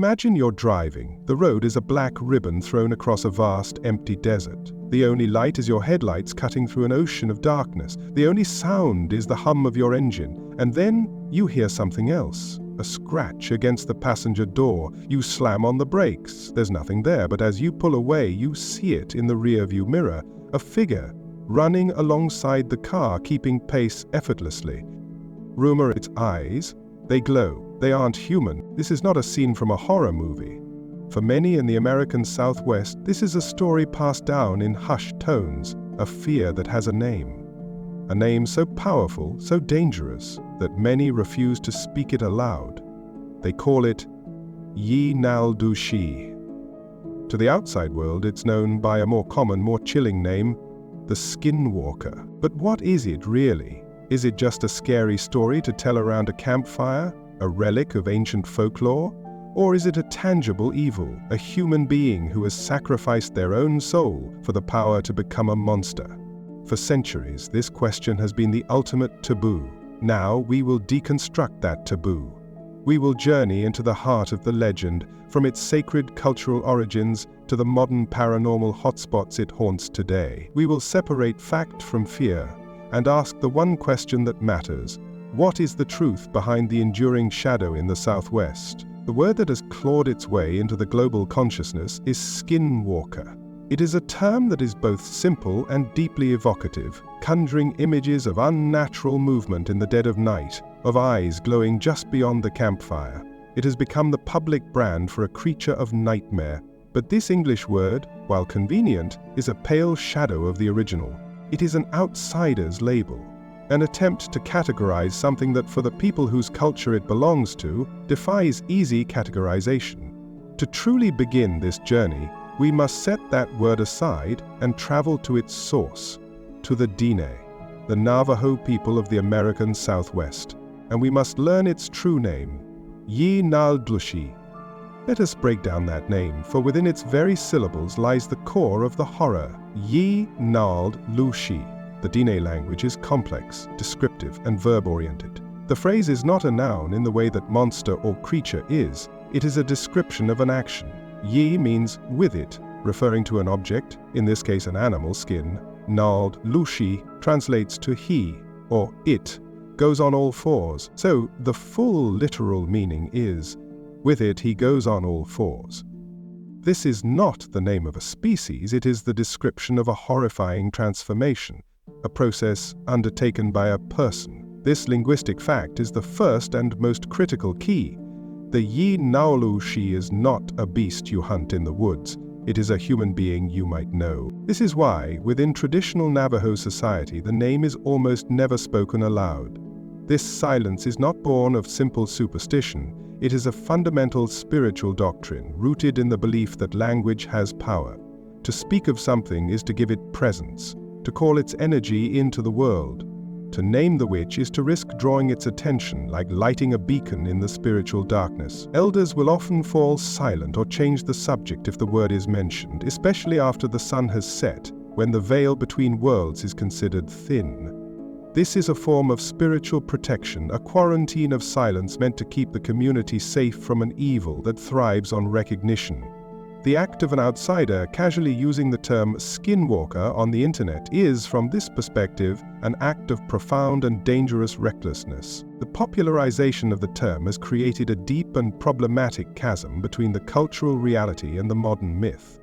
Imagine you're driving. The road is a black ribbon thrown across a vast, empty desert. The only light is your headlights cutting through an ocean of darkness. The only sound is the hum of your engine. And then you hear something else. A scratch against the passenger door. You slam on the brakes. There's nothing there, but as you pull away, you see it in the rearview mirror. A figure running alongside the car, keeping pace effortlessly. Rumor its eyes. They glow. They aren't human. This is not a scene from a horror movie. For many in the American Southwest, this is a story passed down in hushed tones, a fear that has a name. A name so powerful, so dangerous, that many refuse to speak it aloud. They call it Yi Nal Du Shi. To the outside world, it's known by a more common, more chilling name, the Skinwalker. But what is it really? Is it just a scary story to tell around a campfire, a relic of ancient folklore? Or is it a tangible evil, a human being who has sacrificed their own soul for the power to become a monster? For centuries, this question has been the ultimate taboo. Now we will deconstruct that taboo. We will journey into the heart of the legend, from its sacred cultural origins to the modern paranormal hotspots it haunts today. We will separate fact from fear and ask the one question that matters: what is the truth behind the enduring shadow in the Southwest? The word that has clawed its way into the global consciousness is Skinwalker. It is a term that is both simple and deeply evocative, conjuring images of unnatural movement in the dead of night, of eyes glowing just beyond the campfire. It has become the public brand for a creature of nightmare. But this English word, while convenient, is a pale shadow of the original. It is an outsider's label, an attempt to categorize something that, for the people whose culture it belongs to, defies easy categorization. To truly begin this journey, we must set that word aside and travel to its source, to the Diné, the Navajo people of the American Southwest. And we must learn its true name, Yi Nal Du Shi. Let us break down that name, for within its very syllables lies the core of the horror. Yi Nal Du Shi. The Diné language is complex, descriptive, and verb-oriented. The phrase is not a noun in the way that monster or creature is. It is a description of an action. Yi means with it, referring to an object, in this case an animal skin. Nal Du Shi translates to he, or it, goes on all fours. So the full literal meaning is, with it he goes on all fours. This is not the name of a species, it is the description of a horrifying transformation, a process undertaken by a person. This linguistic fact is the first and most critical key. The Yi Nal Du Shi is not a beast you hunt in the woods. It is a human being you might know. This is why, within traditional Navajo society, the name is almost never spoken aloud. This silence is not born of simple superstition. It is a fundamental spiritual doctrine rooted in the belief that language has power. To speak of something is to give it presence, to call its energy into the world. To name the witch is to risk drawing its attention, like lighting a beacon in the spiritual darkness. Elders will often fall silent or change the subject if the word is mentioned, especially after the sun has set, when the veil between worlds is considered thin. This is a form of spiritual protection, a quarantine of silence meant to keep the community safe from an evil that thrives on recognition. The act of an outsider casually using the term skinwalker on the internet is, from this perspective, an act of profound and dangerous recklessness. The popularization of the term has created a deep and problematic chasm between the cultural reality and the modern myth.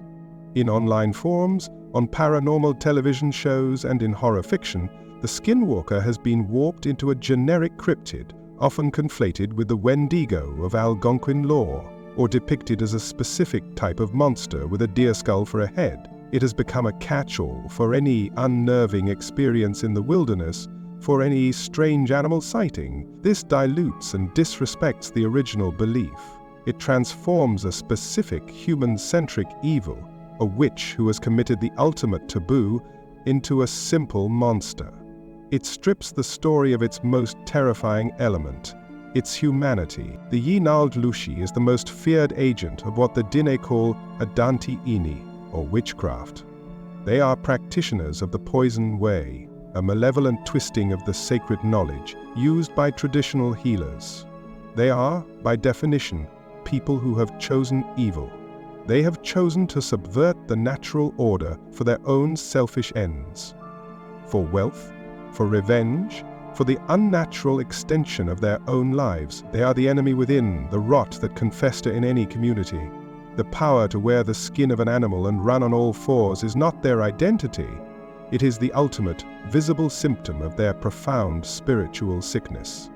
In online forums, on paranormal television shows, and in horror fiction, the Skinwalker has been warped into a generic cryptid, often conflated with the Wendigo of Algonquin lore, or depicted as a specific type of monster with a deer skull for a head. It has become a catch-all for any unnerving experience in the wilderness, for any strange animal sighting. This dilutes and disrespects the original belief. It transforms a specific human-centric evil, a witch who has committed the ultimate taboo, into a simple monster. It strips the story of its most terrifying element, its humanity. The Yi Nal Du Shi is the most feared agent of what the Diné call Adanti Ini, or witchcraft. They are practitioners of the poison way, a malevolent twisting of the sacred knowledge used by traditional healers. They are, by definition, people who have chosen evil. They have chosen to subvert the natural order for their own selfish ends. For wealth, for revenge, for the unnatural extension of their own lives. They are the enemy within, the rot that can fester in any community. The power to wear the skin of an animal and run on all fours is not their identity. It is the ultimate, visible symptom of their profound spiritual sickness.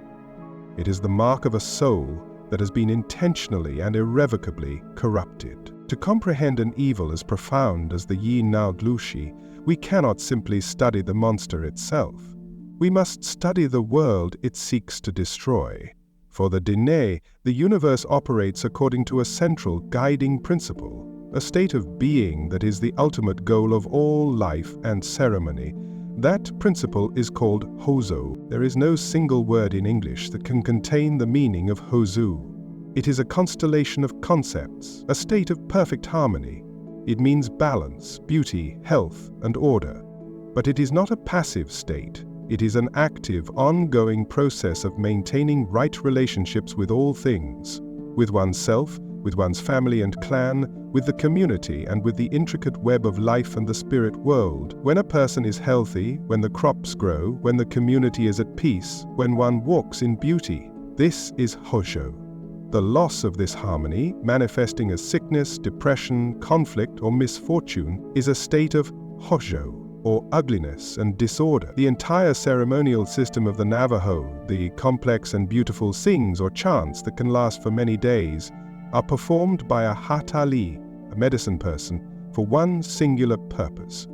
It is the mark of a soul that has been intentionally and irrevocably corrupted. To comprehend an evil as profound as the Yi Na Glushi, we cannot simply study the monster itself. We must study the world it seeks to destroy. For the Diné, the universe operates according to a central guiding principle, a state of being that is the ultimate goal of all life and ceremony. That principle is called Hozo. There is no single word in English that can contain the meaning of Hozu. It is a constellation of concepts, a state of perfect harmony. It means balance, beauty, health, and order. But it is not a passive state. It is an active, ongoing process of maintaining right relationships with all things, with oneself, with one's family and clan, with the community, and with the intricate web of life and the spirit world. When a person is healthy, when the crops grow, when the community is at peace, when one walks in beauty, this is Hojo. The loss of this harmony, manifesting as sickness, depression, conflict, or misfortune, is a state of Hojo, or ugliness and disorder. The entire ceremonial system of the Navajo, the complex and beautiful sings or chants that can last for many days, are performed by a Hatali, a medicine person, for one singular purpose: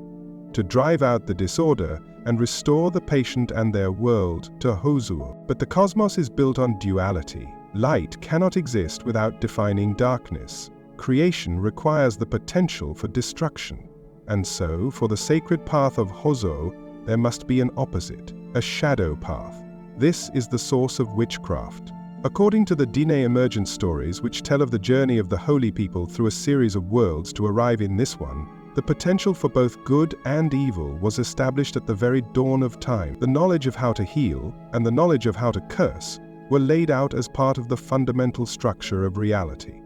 to drive out the disorder and restore the patient and their world to Hozu. But the cosmos is built on duality. Light cannot exist without defining darkness. Creation requires the potential for destruction. And so, for the sacred path of Hozo, there must be an opposite, a shadow path. This is the source of witchcraft. According to the Diné emergence stories, which tell of the journey of the holy people through a series of worlds to arrive in this one, the potential for both good and evil was established at the very dawn of time. The knowledge of how to heal and the knowledge of how to curse were laid out as part of the fundamental structure of reality.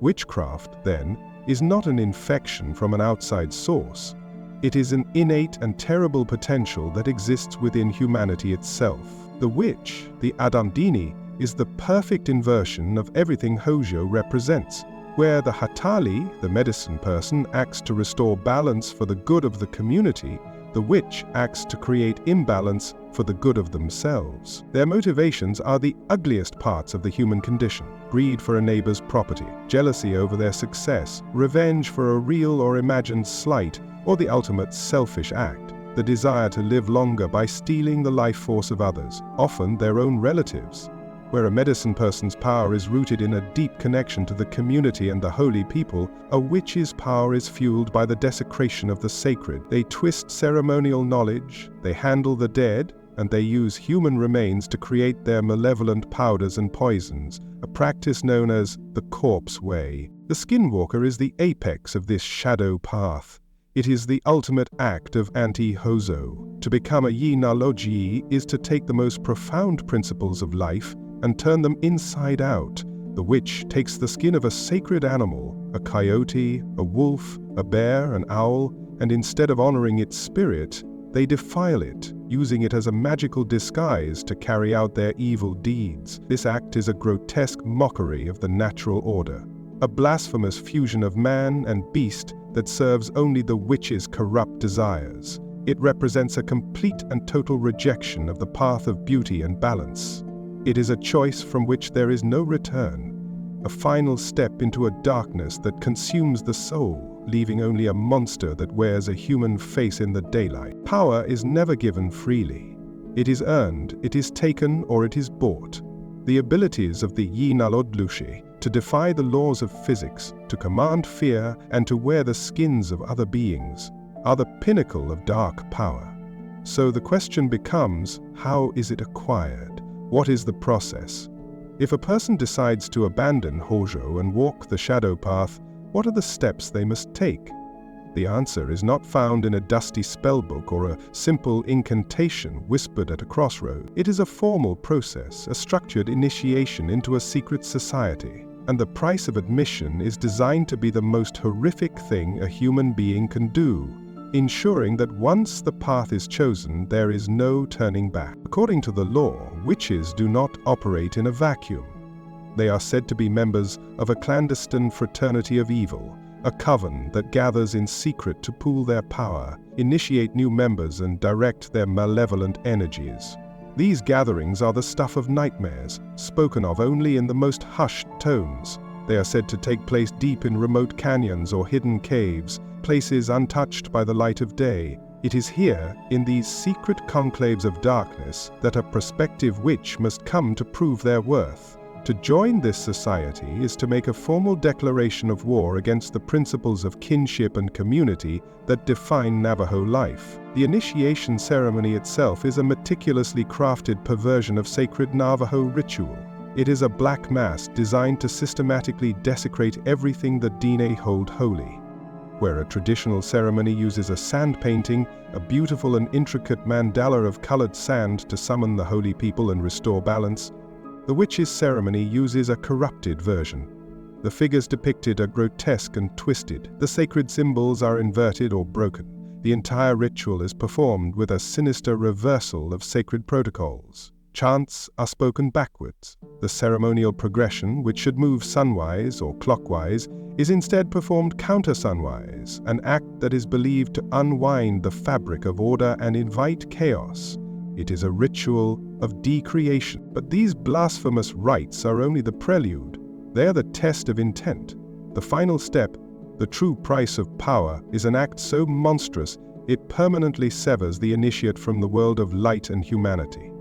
Witchcraft, then, is not an infection from an outside source. It is an innate and terrible potential that exists within humanity itself. The witch, the Adamdini, is the perfect inversion of everything Hojo represents, where the Hatali, the medicine person, acts to restore balance for the good of the community. The witch acts to create imbalance for the good of themselves. Their motivations are the ugliest parts of the human condition: greed for a neighbor's property, jealousy over their success, revenge for a real or imagined slight, or the ultimate selfish act, the desire to live longer by stealing the life force of others, often their own relatives. Where a medicine person's power is rooted in a deep connection to the community and the holy people, a witch's power is fueled by the desecration of the sacred. They twist ceremonial knowledge, they handle the dead, and they use human remains to create their malevolent powders and poisons, a practice known as the corpse way. The Skinwalker is the apex of this shadow path. It is the ultimate act of anti-Hozo. To become a Yi Na Loji is to take the most profound principles of life and turn them inside out. The witch takes the skin of a sacred animal, a coyote, a wolf, a bear, an owl, and instead of honoring its spirit, they defile it, using it as a magical disguise to carry out their evil deeds. This act is a grotesque mockery of the natural order, a blasphemous fusion of man and beast that serves only the witch's corrupt desires. It represents a complete and total rejection of the path of beauty and balance. It is a choice from which there is no return, a final step into a darkness that consumes the soul, leaving only a monster that wears a human face in the daylight. Power is never given freely. It is earned, it is taken, or it is bought. The abilities of the Yi Nalodlushi to defy the laws of physics, to command fear, and to wear the skins of other beings are the pinnacle of dark power. So the question becomes, how is it acquired? What is the process? If a person decides to abandon Hojo and walk the shadow path, what are the steps they must take? The answer is not found in a dusty spellbook or a simple incantation whispered at a crossroad. It is a formal process, a structured initiation into a secret society. and the price of admission is designed to be the most horrific thing a human being can do, ensuring that once the path is chosen, there is no turning back. According to the law, witches do not operate in a vacuum. They are said to be members of a clandestine fraternity of evil, a coven that gathers in secret to pool their power, initiate new members, and direct their malevolent energies. These gatherings are the stuff of nightmares, spoken of only in the most hushed tones. They are said to take place deep in remote canyons or hidden caves, places untouched by the light of day. It is here, in these secret conclaves of darkness, that a prospective witch must come to prove their worth. To join this society is to make a formal declaration of war against the principles of kinship and community that define Navajo life. The initiation ceremony itself is a meticulously crafted perversion of sacred Navajo ritual. It is a black mass designed to systematically desecrate everything that Diné hold holy. Where a traditional ceremony uses a sand painting, a beautiful and intricate mandala of colored sand to summon the holy people and restore balance, the witch's ceremony uses a corrupted version. The figures depicted are grotesque and twisted. The sacred symbols are inverted or broken. The entire ritual is performed with a sinister reversal of sacred protocols. Chants are spoken backwards. The ceremonial progression, which should move sunwise or clockwise, is instead performed counter-sunwise, an act that is believed to unwind the fabric of order and invite chaos. It is a ritual of decreation. But these blasphemous rites are only the prelude. They are the test of intent. The final step, the true price of power, is an act so monstrous it permanently severs the initiate from the world of light and humanity.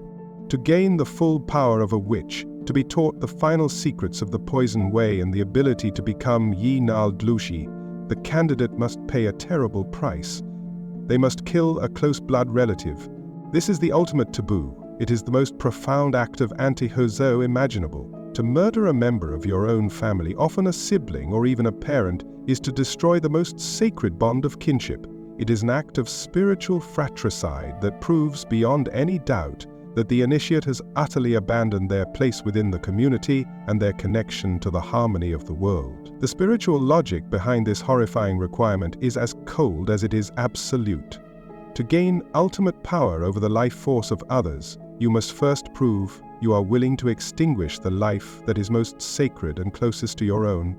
To gain the full power of a witch, to be taught the final secrets of the poison way and the ability to become Yi Nal Dlushi, the candidate must pay a terrible price. They must kill a close blood relative. This is the ultimate taboo. It is the most profound act of anti-Hozo imaginable. To murder a member of your own family, often a sibling or even a parent, is to destroy the most sacred bond of kinship. It is an act of spiritual fratricide that proves beyond any doubt that the initiate has utterly abandoned their place within the community and their connection to the harmony of the world. The spiritual logic behind this horrifying requirement is as cold as it is absolute. To gain ultimate power over the life force of others, you must first prove you are willing to extinguish the life that is most sacred and closest to your own.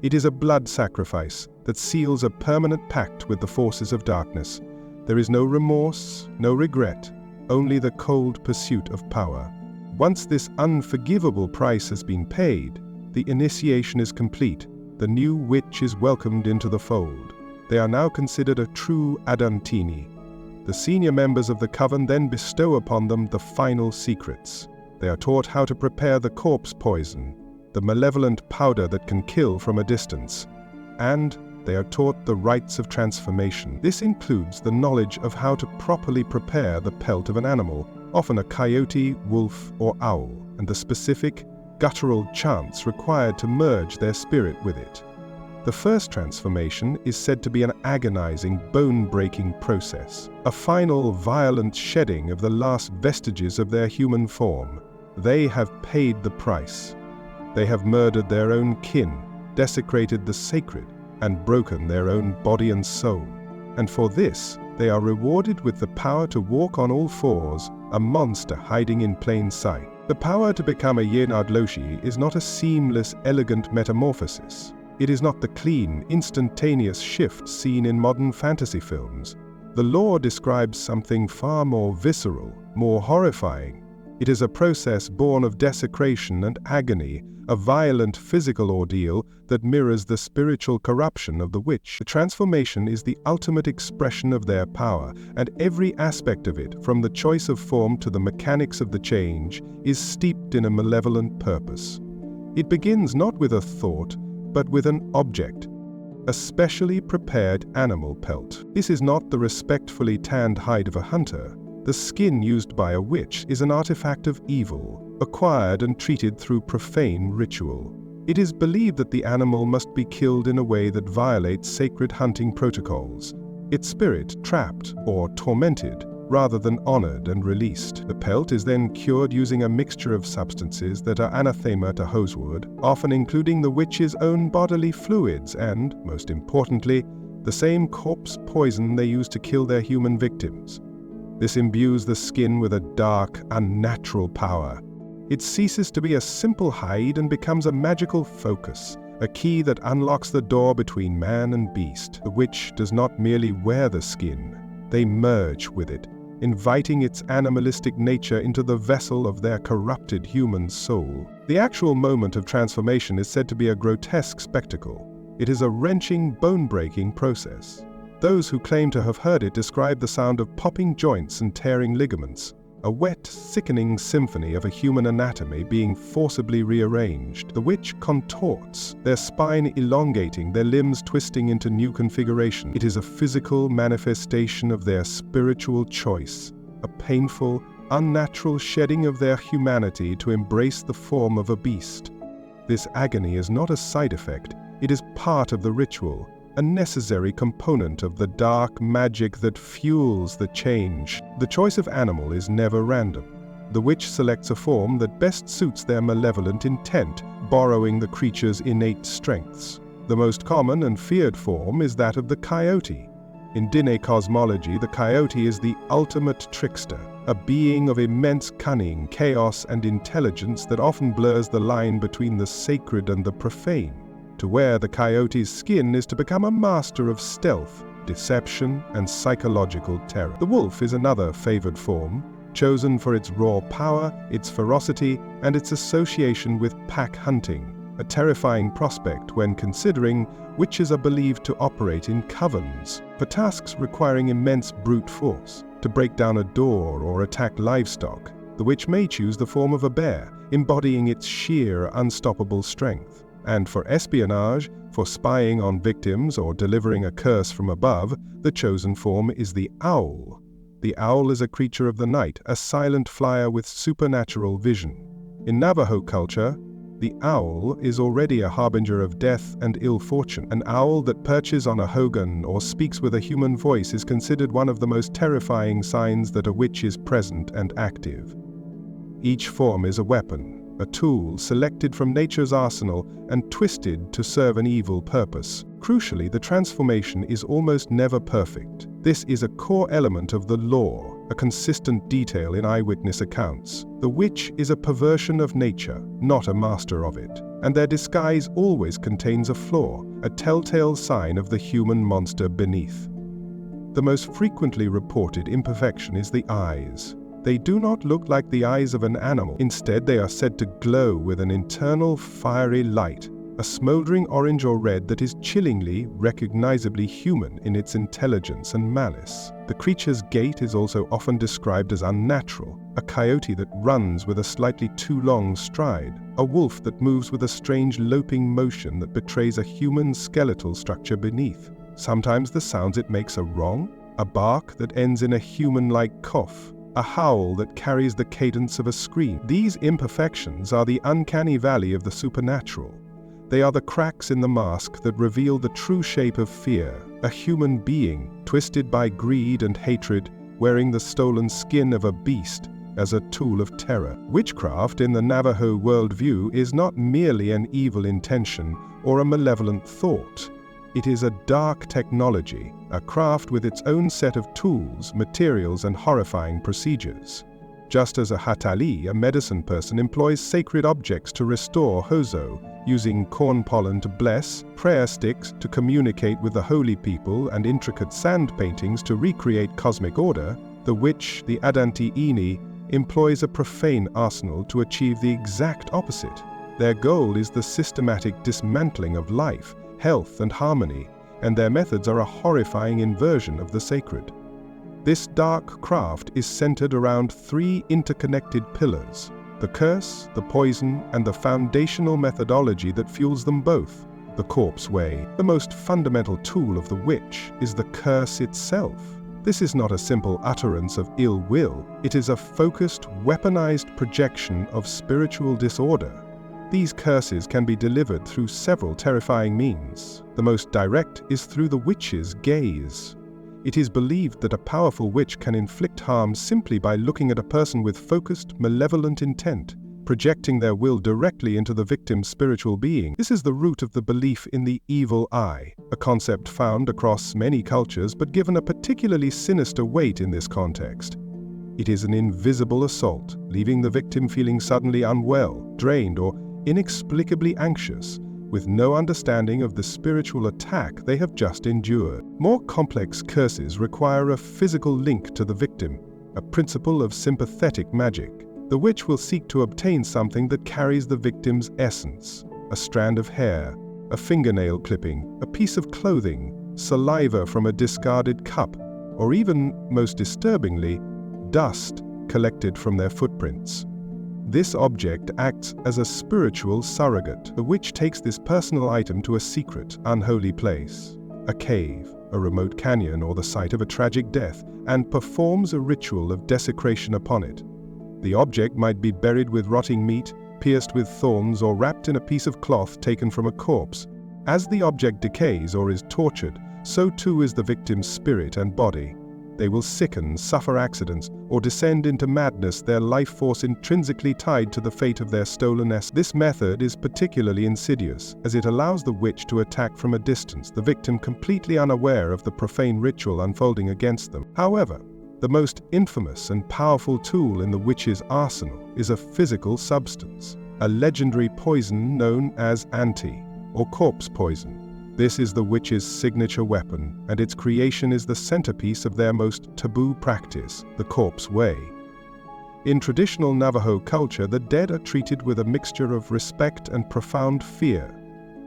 It is a blood sacrifice that seals a permanent pact with the forces of darkness. There is no remorse, no regret, only the cold pursuit of power. Once this unforgivable price has been paid, the initiation is complete. The new witch is welcomed into the fold. They are now considered a true Adantini. The senior members of the coven then bestow upon them the final secrets. They are taught how to prepare the corpse poison, the malevolent powder that can kill from a distance, and they are taught the rites of transformation. This includes the knowledge of how to properly prepare the pelt of an animal, often a coyote, wolf, or owl, and the specific, guttural chants required to merge their spirit with it. The first transformation is said to be an agonizing, bone-breaking process, a final, violent shedding of the last vestiges of their human form. They have paid the price. They have murdered their own kin, desecrated the sacred, and broken their own body and soul. And for this, they are rewarded with the power to walk on all fours, a monster hiding in plain sight. The power to become a Yenadloshi is not a seamless, elegant metamorphosis. It is not the clean, instantaneous shift seen in modern fantasy films. The lore describes something far more visceral, more horrifying. It is a process born of desecration and agony, a violent physical ordeal that mirrors the spiritual corruption of the witch. The transformation is the ultimate expression of their power, and every aspect of it, from the choice of form to the mechanics of the change, is steeped in a malevolent purpose. It begins not with a thought, but with an object, a specially prepared animal pelt. This is not the respectfully tanned hide of a hunter. The skin used by a witch is an artifact of evil, acquired and treated through profane ritual. It is believed that the animal must be killed in a way that violates sacred hunting protocols. Its spirit, trapped or tormented, rather than honored and released. The pelt is then cured using a mixture of substances that are anathema to Hosewood, often including the witch's own bodily fluids and, most importantly, the same corpse poison they use to kill their human victims. This imbues the skin with a dark, unnatural power. It ceases to be a simple hide and becomes a magical focus, a key that unlocks the door between man and beast. The witch does not merely wear the skin, they merge with it, inviting its animalistic nature into the vessel of their corrupted human soul. The actual moment of transformation is said to be a grotesque spectacle. It is a wrenching, bone-breaking process. Those who claim to have heard it describe the sound of popping joints and tearing ligaments, a wet, sickening symphony of a human anatomy being forcibly rearranged. The witch contorts, their spine elongating, their limbs twisting into new configuration. It is a physical manifestation of their spiritual choice, a painful, unnatural shedding of their humanity to embrace the form of a beast. This agony is not a side effect, it is part of the ritual, a necessary component of the dark magic that fuels the change. The choice of animal is never random. The witch selects a form that best suits their malevolent intent, borrowing the creature's innate strengths. The most common and feared form is that of the coyote. In Diné cosmology, the coyote is the ultimate trickster, a being of immense cunning, chaos, and intelligence that often blurs the line between the sacred and the profane. To wear the coyote's skin is to become a master of stealth, deception, and psychological terror. The wolf is another favored form, chosen for its raw power, its ferocity, and its association with pack hunting, a terrifying prospect when considering witches are believed to operate in covens, for tasks requiring immense brute force. To break down a door or attack livestock, the witch may choose the form of a bear, embodying its sheer, unstoppable strength. And for espionage, for spying on victims or delivering a curse from above, the chosen form is the owl. The owl is a creature of the night, a silent flyer with supernatural vision. In Navajo culture, the owl is already a harbinger of death and ill fortune. An owl that perches on a hogan or speaks with a human voice is considered one of the most terrifying signs that a witch is present and active. Each form is a weapon, a tool selected from nature's arsenal and twisted to serve an evil purpose. Crucially, the transformation is almost never perfect. This is a core element of the lore, a consistent detail in eyewitness accounts. The witch is a perversion of nature, not a master of it, and their disguise always contains a flaw, a telltale sign of the human monster beneath. The most frequently reported imperfection is the eyes. They do not look like the eyes of an animal. Instead, they are said to glow with an internal fiery light, a smoldering orange or red that is chillingly, recognizably human in its intelligence and malice. The creature's gait is also often described as unnatural, a coyote that runs with a slightly too long stride, a wolf that moves with a strange loping motion that betrays a human skeletal structure beneath. Sometimes the sounds it makes are wrong, a bark that ends in a human-like cough, a howl that carries the cadence of a scream. These imperfections are the uncanny valley of the supernatural. They are the cracks in the mask that reveal the true shape of fear, a human being, twisted by greed and hatred, wearing the stolen skin of a beast as a tool of terror. Witchcraft in the Navajo worldview is not merely an evil intention or a malevolent thought. It is a dark technology, a craft with its own set of tools, materials, and horrifying procedures. Just as a hatali, a medicine person, employs sacred objects to restore hozo, using corn pollen to bless, prayer sticks to communicate with the holy people, and intricate sand paintings to recreate cosmic order, the witch, the Adanti-ini, employs a profane arsenal to achieve the exact opposite. Their goal is the systematic dismantling of life, health, and harmony, and their methods are a horrifying inversion of the sacred. This dark craft is centered around three interconnected pillars: the curse, the poison, and the foundational methodology that fuels them both, the corpse way. The most fundamental tool of the witch is the curse itself. This is not a simple utterance of ill will, it is a focused, weaponized projection of spiritual disorder. These curses can be delivered through several terrifying means. The most direct is through the witch's gaze. It is believed that a powerful witch can inflict harm simply by looking at a person with focused, malevolent intent, projecting their will directly into the victim's spiritual being. This is the root of the belief in the evil eye, a concept found across many cultures but given a particularly sinister weight in this context. It is an invisible assault, leaving the victim feeling suddenly unwell, drained, or inexplicably anxious, with no understanding of the spiritual attack they have just endured. More complex curses require a physical link to the victim, a principle of sympathetic magic. The witch will seek to obtain something that carries the victim's essence: a strand of hair, a fingernail clipping, a piece of clothing, saliva from a discarded cup, or even, most disturbingly, dust collected from their footprints. This object acts as a spiritual surrogate. The witch takes this personal item to a secret, unholy place, a cave, a remote canyon, or the site of a tragic death, and performs a ritual of desecration upon it. The object might be buried with rotting meat, pierced with thorns, or wrapped in a piece of cloth taken from a corpse. As the object decays or is tortured, so too is the victim's spirit and body. They will sicken, suffer accidents, or descend into madness, their life force intrinsically tied to the fate of their stolen essence. This method is particularly insidious, as it allows the witch to attack from a distance, the victim completely unaware of the profane ritual unfolding against them. However, the most infamous and powerful tool in the witch's arsenal is a physical substance, a legendary poison known as anti, or corpse poison. This is the witch's signature weapon, and its creation is the centerpiece of their most taboo practice, the corpse way. In traditional Navajo culture, the dead are treated with a mixture of respect and profound fear.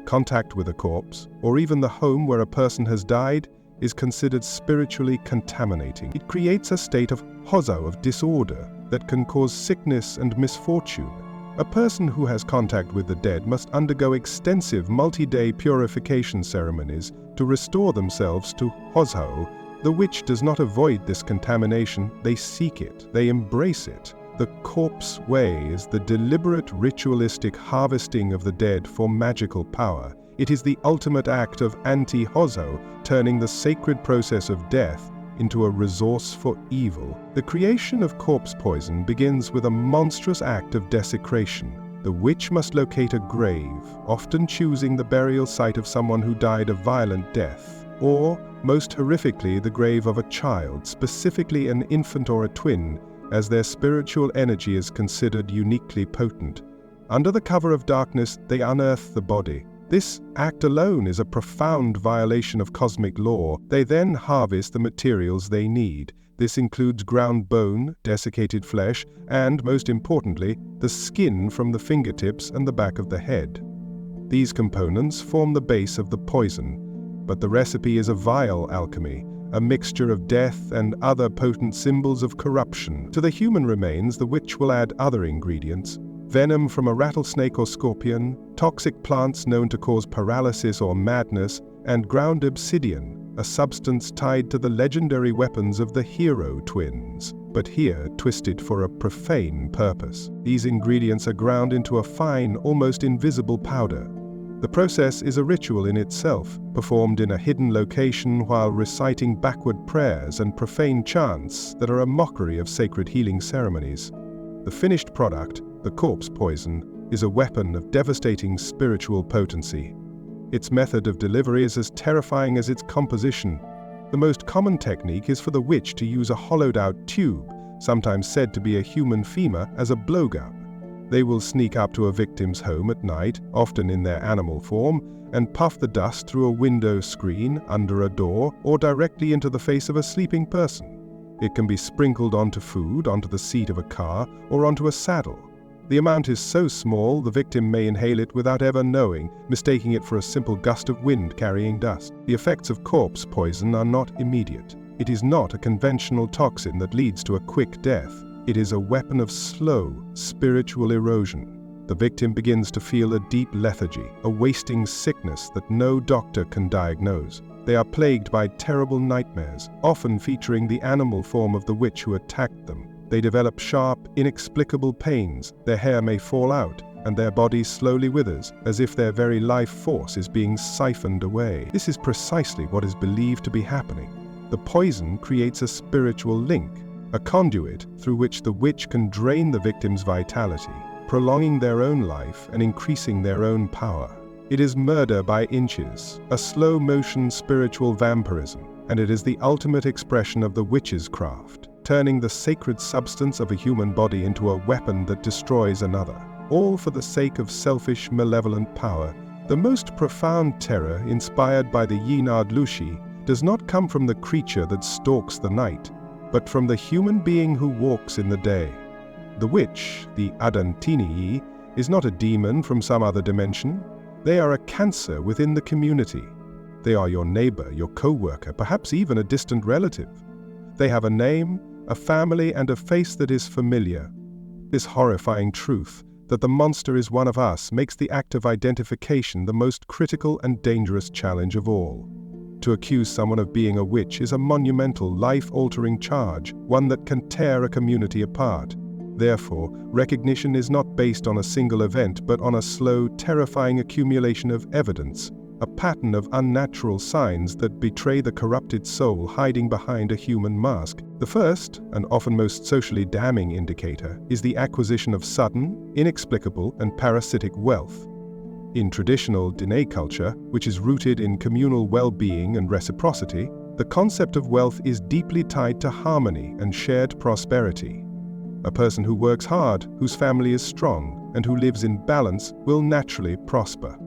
Contact with a corpse, or even the home where a person has died, is considered spiritually contaminating. It creates a state of hozo, of disorder, that can cause sickness and misfortune. A person who has contact with the dead must undergo extensive multi-day purification ceremonies to restore themselves to hozo. The witch does not avoid this contamination, they seek it, they embrace it. The corpse way is the deliberate ritualistic harvesting of the dead for magical power. It is the ultimate act of anti-hozo, turning the sacred process of death into a resource for evil. The creation of corpse poison begins with a monstrous act of desecration. The witch must locate a grave, often choosing the burial site of someone who died a violent death, or, most horrifically, the grave of a child, specifically an infant or a twin, as their spiritual energy is considered uniquely potent. Under the cover of darkness, they unearth the body. This act alone is a profound violation of cosmic law. They then harvest the materials they need. This includes ground bone, desiccated flesh, and, most importantly, the skin from the fingertips and the back of the head. These components form the base of the poison, but the recipe is a vile alchemy, a mixture of death and other potent symbols of corruption. To the human remains, the witch will add other ingredients: venom from a rattlesnake or scorpion, toxic plants known to cause paralysis or madness, and ground obsidian, a substance tied to the legendary weapons of the hero twins, but here twisted for a profane purpose. These ingredients are ground into a fine, almost invisible powder. The process is a ritual in itself, performed in a hidden location while reciting backward prayers and profane chants that are a mockery of sacred healing ceremonies. The finished product, the corpse poison, is a weapon of devastating spiritual potency. Its method of delivery is as terrifying as its composition. The most common technique is for the witch to use a hollowed-out tube, sometimes said to be a human femur, as a blowgun. They will sneak up to a victim's home at night, often in their animal form, and puff the dust through a window screen, under a door, or directly into the face of a sleeping person. It can be sprinkled onto food, onto the seat of a car, or onto a saddle. The amount is so small, the victim may inhale it without ever knowing, mistaking it for a simple gust of wind carrying dust. The effects of corpse poison are not immediate. It is not a conventional toxin that leads to a quick death. It is a weapon of slow, spiritual erosion. The victim begins to feel a deep lethargy, a wasting sickness that no doctor can diagnose. They are plagued by terrible nightmares, often featuring the animal form of the witch who attacked them. They develop sharp, inexplicable pains, their hair may fall out, and their body slowly withers, as if their very life force is being siphoned away. This is precisely what is believed to be happening. The The poison creates a spiritual link, a conduit through which the witch can drain the victim's vitality, prolonging their own life and increasing their own power. It is murder by inches, a slow-motion spiritual vampirism, and it is the ultimate expression of the witch's craft, turning the sacred substance of a human body into a weapon that destroys another, all for the sake of selfish, malevolent power. The most profound terror, inspired by the Yinad Lushi, does not come from the creature that stalks the night, but from the human being who walks in the day. The witch, the Adantinii, is not a demon from some other dimension. They are a cancer within the community. They are your neighbor, your co-worker, perhaps even a distant relative. They have a name, a family, and a face that is familiar. This horrifying truth, that the monster is one of us, makes the act of identification the most critical and dangerous challenge of all. To accuse someone of being a witch is a monumental, life-altering charge, one that can tear a community apart. Therefore, recognition is not based on a single event, but on a slow, terrifying accumulation of evidence, a pattern of unnatural signs that betray the corrupted soul hiding behind a human mask. The first, and often most socially damning indicator, is the acquisition of sudden, inexplicable, and parasitic wealth. In traditional Diné culture, which is rooted in communal well-being and reciprocity, the concept of wealth is deeply tied to harmony and shared prosperity. A person who works hard, whose family is strong, and who lives in balance will naturally prosper.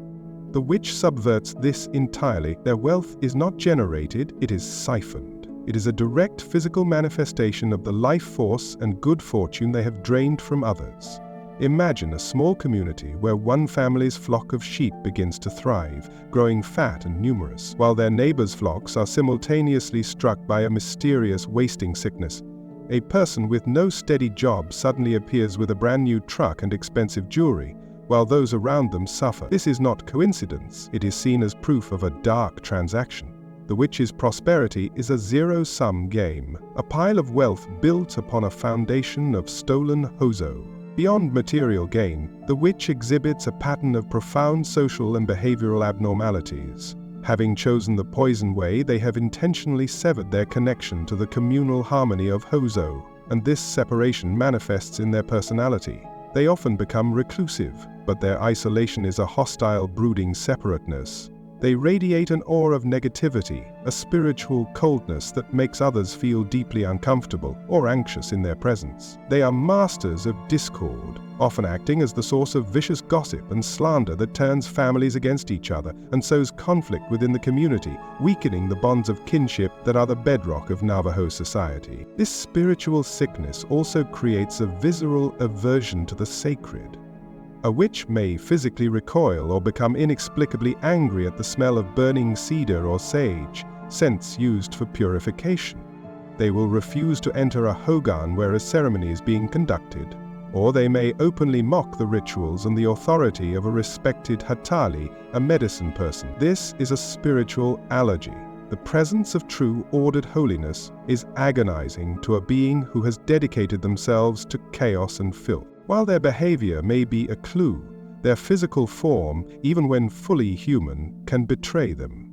The witch subverts this entirely. Their wealth is not generated, it is siphoned. It is a direct physical manifestation of the life force and good fortune they have drained from others. Imagine a small community where one family's flock of sheep begins to thrive, growing fat and numerous, while their neighbors' flocks are simultaneously struck by a mysterious wasting sickness. A person with no steady job suddenly appears with a brand new truck and expensive jewelry, while those around them suffer. This is not coincidence. It is seen as proof of a dark transaction. The witch's prosperity is a zero-sum game, a pile of wealth built upon a foundation of stolen hozo. Beyond material gain, the witch exhibits a pattern of profound social and behavioral abnormalities. Having chosen the poison way, they have intentionally severed their connection to the communal harmony of hozo, and this separation manifests in their personality. They often become reclusive, but their isolation is a hostile, brooding separateness. They radiate an aura of negativity, a spiritual coldness that makes others feel deeply uncomfortable or anxious in their presence. They are masters of discord, often acting as the source of vicious gossip and slander that turns families against each other and sows conflict within the community, weakening the bonds of kinship that are the bedrock of Navajo society. This spiritual sickness also creates a visceral aversion to the sacred. A witch may physically recoil or become inexplicably angry at the smell of burning cedar or sage, scents used for purification. They will refuse to enter a hogan where a ceremony is being conducted, or they may openly mock the rituals and the authority of a respected hatali, a medicine person. This is a spiritual allergy. The presence of true, ordered holiness is agonizing to a being who has dedicated themselves to chaos and filth. While their behavior may be a clue, their physical form, even when fully human, can betray them.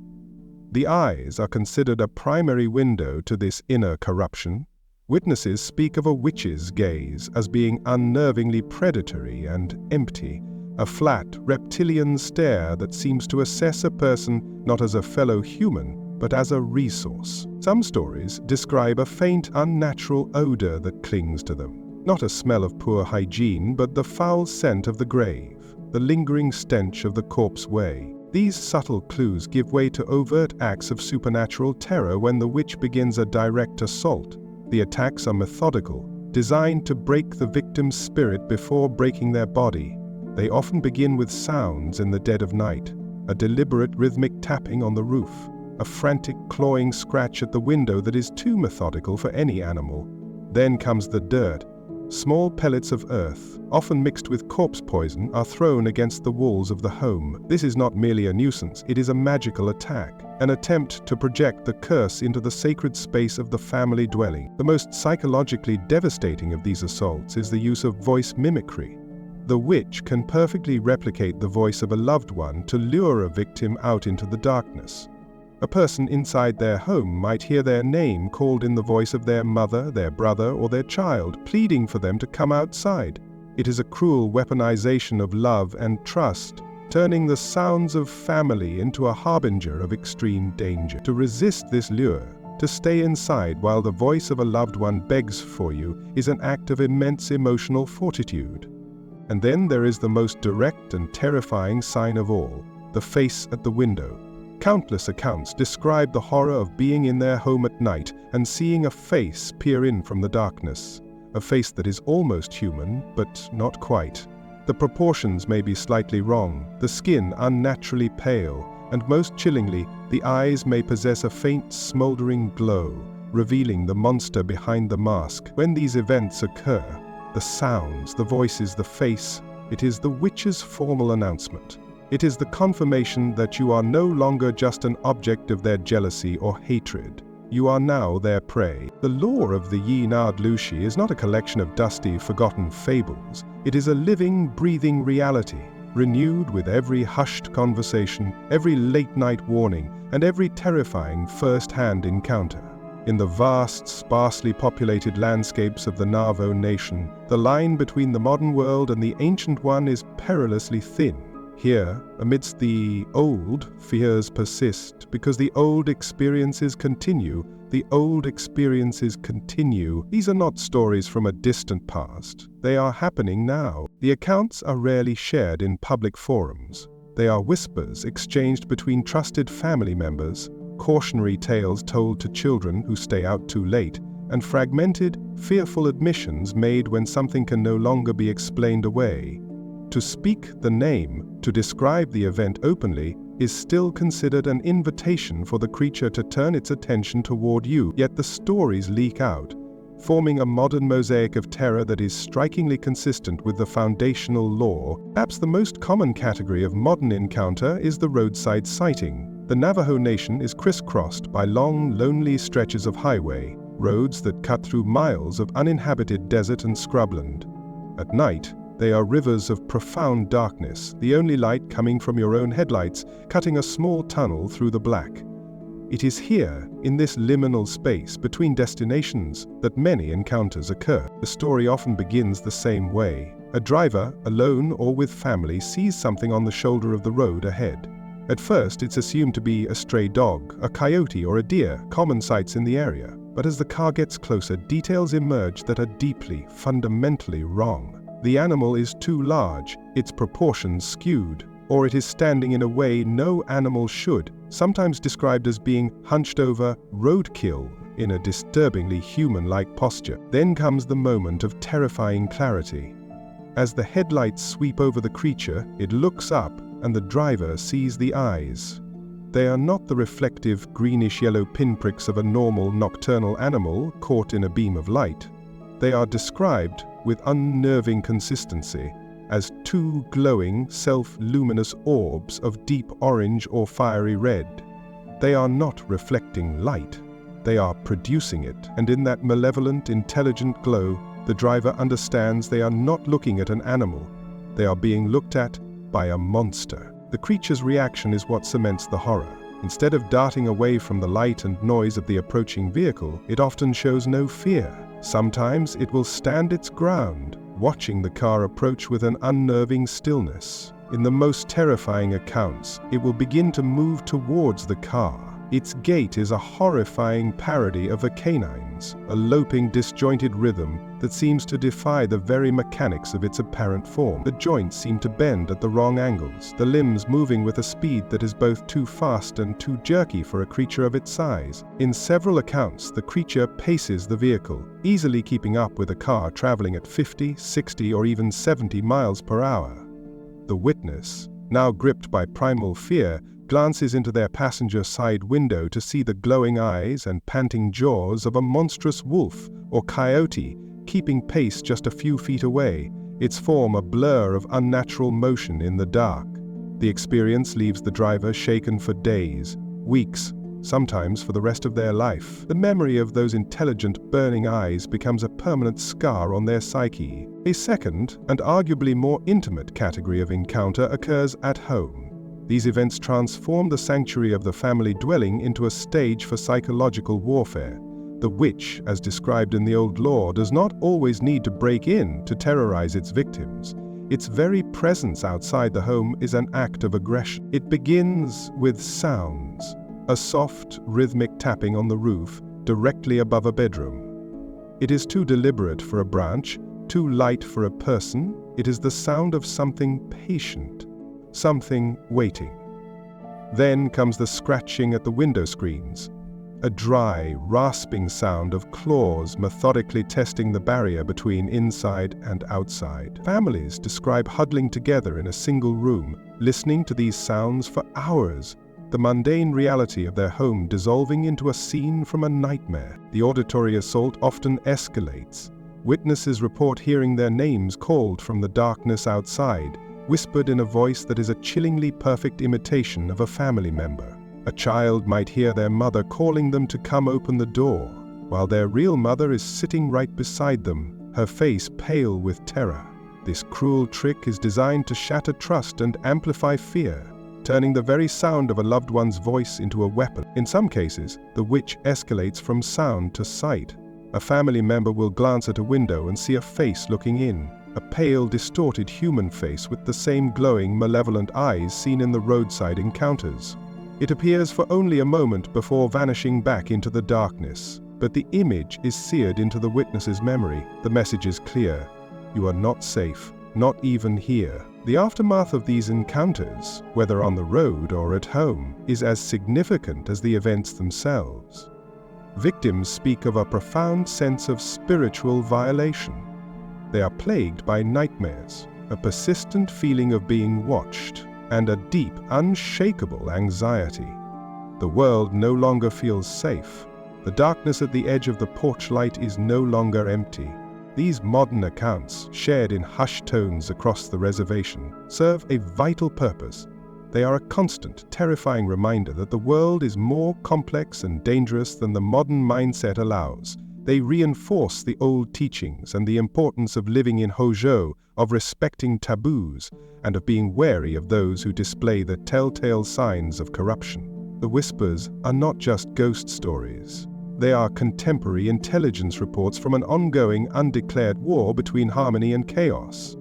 The eyes are considered a primary window to this inner corruption. Witnesses speak of a witch's gaze as being unnervingly predatory and empty, a flat, reptilian stare that seems to assess a person not as a fellow human, but as a resource. Some stories describe a faint, unnatural odor that clings to them. Not a smell of poor hygiene, but the foul scent of the grave, the lingering stench of the corpse way. These subtle clues give way to overt acts of supernatural terror when the witch begins a direct assault. The attacks are methodical, designed to break the victim's spirit before breaking their body. They often begin with sounds in the dead of night, a deliberate rhythmic tapping on the roof, a frantic clawing scratch at the window that is too methodical for any animal. Then comes the dirt. Small pellets of earth, often mixed with corpse poison, are thrown against the walls of the home. This is not merely a nuisance, it is a magical attack, an attempt to project the curse into the sacred space of the family dwelling. The most psychologically devastating of these assaults is the use of voice mimicry. The witch can perfectly replicate the voice of a loved one to lure a victim out into the darkness. A person inside their home might hear their name called in the voice of their mother, their brother, or their child, pleading for them to come outside. It is a cruel weaponization of love and trust, turning the sounds of family into a harbinger of extreme danger. To resist this lure, to stay inside while the voice of a loved one begs for you, is an act of immense emotional fortitude. And then there is the most direct and terrifying sign of all, the face at the window. Countless accounts describe the horror of being in their home at night and seeing a face peer in from the darkness. A face that is almost human, but not quite. The proportions may be slightly wrong, the skin unnaturally pale, and most chillingly, the eyes may possess a faint smoldering glow, revealing the monster behind the mask. When these events occur, the sounds, the voices, the face, it is the witch's formal announcement. It is the confirmation that you are no longer just an object of their jealousy or hatred. You are now their prey. The lore of the Yi Nad Lushi is not a collection of dusty, forgotten fables. It is a living, breathing reality, renewed with every hushed conversation, every late-night warning, and every terrifying first-hand encounter. In the vast, sparsely populated landscapes of the Navajo Nation, the line between the modern world and the ancient one is perilously thin. Here, amidst the old, fears persist, because the old experiences continue. The old experiences continue. These are not stories from a distant past. They are happening now. The accounts are rarely shared in public forums. They are whispers exchanged between trusted family members, cautionary tales told to children who stay out too late, and fragmented, fearful admissions made when something can no longer be explained away. To speak the name, to describe the event openly, is still considered an invitation for the creature to turn its attention toward you. Yet the stories leak out, forming a modern mosaic of terror that is strikingly consistent with the foundational lore. Perhaps the most common category of modern encounter is the roadside sighting. The Navajo Nation is crisscrossed by long, lonely stretches of highway, roads that cut through miles of uninhabited desert and scrubland. At night, they are rivers of profound darkness, the only light coming from your own headlights, cutting a small tunnel through the black. It is here, in this liminal space between destinations, that many encounters occur. The story often begins the same way. A driver, alone or with family, sees something on the shoulder of the road ahead. At first, it's assumed to be a stray dog, a coyote, or a deer, common sights in the area. But as the car gets closer, details emerge that are deeply, fundamentally wrong. The animal is too large, its proportions skewed, or it is standing in a way no animal should, sometimes described as being hunched over, roadkill, in a disturbingly human-like posture. Then comes the moment of terrifying clarity. As the headlights sweep over the creature, it looks up, and the driver sees the eyes. They are not the reflective, greenish-yellow pinpricks of a normal nocturnal animal caught in a beam of light. They are described, with unnerving consistency, as two glowing, self-luminous orbs of deep orange or fiery red. They are not reflecting light. They are producing it, and in that malevolent, intelligent glow, the driver understands they are not looking at an animal. They are being looked at by a monster. The creature's reaction is what cements the horror. Instead of darting away from the light and noise of the approaching vehicle, it often shows no fear. Sometimes it will stand its ground, watching the car approach with an unnerving stillness. In the most terrifying accounts, it will begin to move towards the car. Its gait is a horrifying parody of a canine's, a loping, disjointed rhythm that seems to defy the very mechanics of its apparent form. The joints seem to bend at the wrong angles, the limbs moving with a speed that is both too fast and too jerky for a creature of its size. In several accounts, the creature paces the vehicle, easily keeping up with a car traveling at 50, 60, or even 70 miles per hour. The witness, now gripped by primal fear, glances into their passenger side window to see the glowing eyes and panting jaws of a monstrous wolf or coyote keeping pace just a few feet away, its form a blur of unnatural motion in the dark. The experience leaves the driver shaken for days, weeks, sometimes for the rest of their life. The memory of those intelligent, burning eyes becomes a permanent scar on their psyche. A second, and arguably more intimate category of encounter occurs at home. These events transform the sanctuary of the family dwelling into a stage for psychological warfare. The witch, as described in the old lore, does not always need to break in to terrorize its victims. Its very presence outside the home is an act of aggression. It begins with sounds, a soft, rhythmic tapping on the roof directly above a bedroom. It is too deliberate for a branch, too light for a person. It is the sound of something patient, something waiting. Then comes the scratching at the window screens, a dry, rasping sound of claws methodically testing the barrier between inside and outside. Families describe huddling together in a single room, listening to these sounds for hours, the mundane reality of their home dissolving into a scene from a nightmare. The auditory assault often escalates. Witnesses report hearing their names called from the darkness outside, whispered in a voice that is a chillingly perfect imitation of a family member. A child might hear their mother calling them to come open the door, while their real mother is sitting right beside them, her face pale with terror. This cruel trick is designed to shatter trust and amplify fear, turning the very sound of a loved one's voice into a weapon. In some cases, the witch escalates from sound to sight. A family member will glance at a window and see a face looking in, a pale, distorted human face with the same glowing, malevolent eyes seen in the roadside encounters. It appears for only a moment before vanishing back into the darkness, but the image is seared into the witness's memory. The message is clear: you are not safe, not even here. The aftermath of these encounters, whether on the road or at home, is as significant as the events themselves. Victims speak of a profound sense of spiritual violation. They are plagued by nightmares, a persistent feeling of being watched, and a deep, unshakable anxiety. The world no longer feels safe. The darkness at the edge of the porch light is no longer empty. These modern accounts, shared in hushed tones across the reservation, serve a vital purpose. They are a constant, terrifying reminder that the world is more complex and dangerous than the modern mindset allows. They reinforce the old teachings and the importance of living in Hojo, of respecting taboos, and of being wary of those who display the telltale signs of corruption. The whispers are not just ghost stories. They are contemporary intelligence reports from an ongoing, undeclared war between harmony and chaos.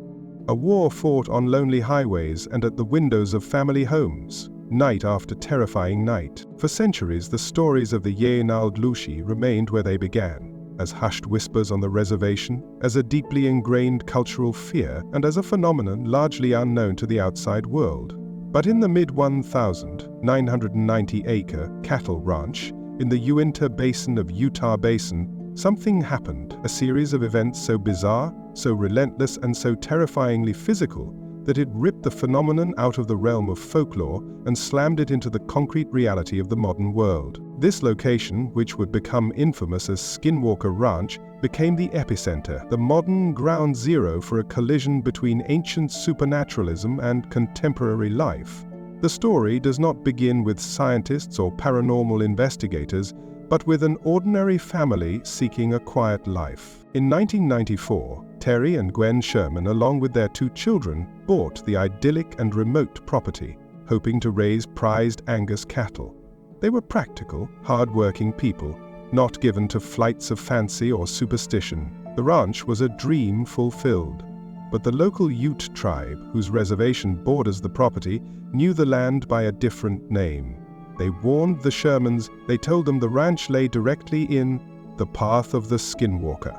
A war fought on lonely highways and at the windows of family homes, night after terrifying night. For centuries, the stories of the Ye-Nald Lushi remained where they began, as hushed whispers on the reservation, as a deeply ingrained cultural fear, and as a phenomenon largely unknown to the outside world. But in the mid-1990-acre cattle ranch, in the Uinta Basin of Utah Basin, something happened, a series of events so bizarre, so relentless, and so terrifyingly physical that it ripped the phenomenon out of the realm of folklore and slammed it into the concrete reality of the modern world. This location, which would become infamous as Skinwalker Ranch, became the epicenter, the modern ground zero for a collision between ancient supernaturalism and contemporary life. The story does not begin with scientists or paranormal investigators, but with an ordinary family seeking a quiet life. In 1994, Terry and Gwen Sherman, along with their 2 children, bought the idyllic and remote property, hoping to raise prized Angus cattle. They were practical, hard-working people, not given to flights of fancy or superstition. The ranch was a dream fulfilled. But the local Ute tribe, whose reservation borders the property, knew the land by a different name. They warned the Shermans. They told them the ranch lay directly in the path of the Skinwalker,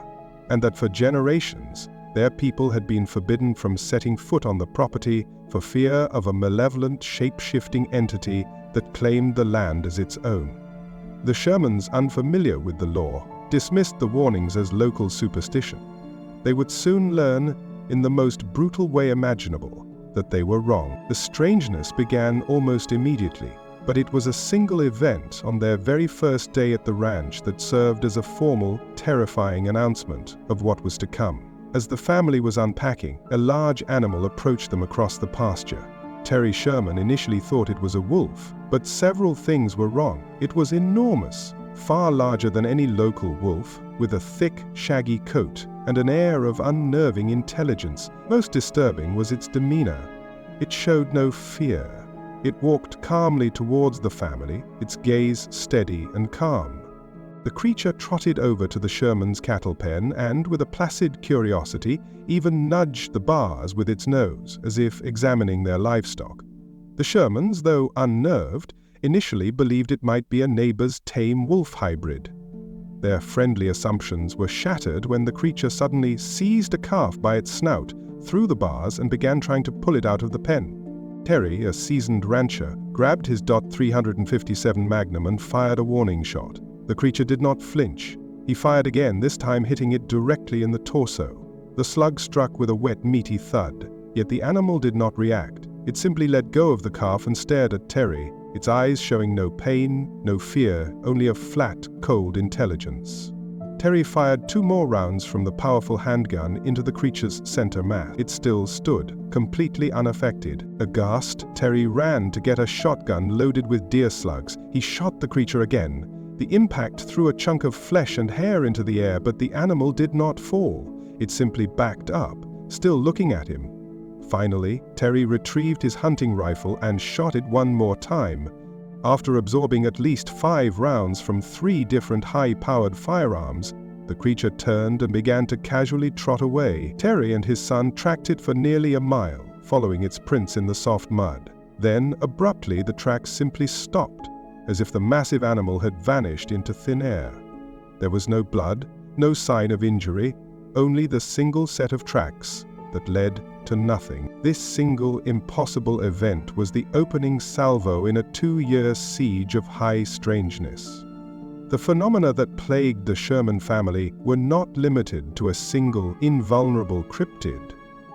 and that for generations their people had been forbidden from setting foot on the property for fear of a malevolent, shape-shifting entity that claimed the land as its own. The Shermans, unfamiliar with the law, dismissed the warnings as local superstition. They would soon learn, in the most brutal way imaginable, that they were wrong. The strangeness began almost immediately, but it was a single event on their very first day at the ranch that served as a formal, terrifying announcement of what was to come. As the family was unpacking, a large animal approached them across the pasture. Terry Sherman initially thought it was a wolf, but several things were wrong. It was enormous, far larger than any local wolf, with a thick, shaggy coat and an air of unnerving intelligence. Most disturbing was its demeanor. It showed no fear. It walked calmly towards the family, its gaze steady and calm. The creature trotted over to the Sherman's cattle pen and, with a placid curiosity, even nudged the bars with its nose, as if examining their livestock. The Shermans, though unnerved, initially believed it might be a neighbor's tame wolf hybrid. Their friendly assumptions were shattered when the creature suddenly seized a calf by its snout, threw the bars, and began trying to pull it out of the pen. Terry, a seasoned rancher, grabbed his .357 Magnum and fired a warning shot. The creature did not flinch. He fired again, this time hitting it directly in the torso. The slug struck with a wet, meaty thud, yet the animal did not react. It simply let go of the calf and stared at Terry, its eyes showing no pain, no fear, only a flat, cold intelligence. Terry fired 2 more rounds from the powerful handgun into the creature's center mass. It still stood, completely unaffected. Aghast, Terry ran to get a shotgun loaded with deer slugs. He shot the creature again. The impact threw a chunk of flesh and hair into the air, but the animal did not fall. It simply backed up, still looking at him. Finally, Terry retrieved his hunting rifle and shot it 1 more time. After absorbing at least 5 rounds from 3 different high-powered firearms, the creature turned and began to casually trot away. Terry and his son tracked it for nearly a mile, following its prints in the soft mud. Then, abruptly, the tracks simply stopped, as if the massive animal had vanished into thin air. There was no blood, no sign of injury, only the single set of tracks that led to nothing. This single impossible event was the opening salvo in a 2-year siege of high strangeness. The phenomena that plagued the Sherman family were not limited to a single, invulnerable cryptid.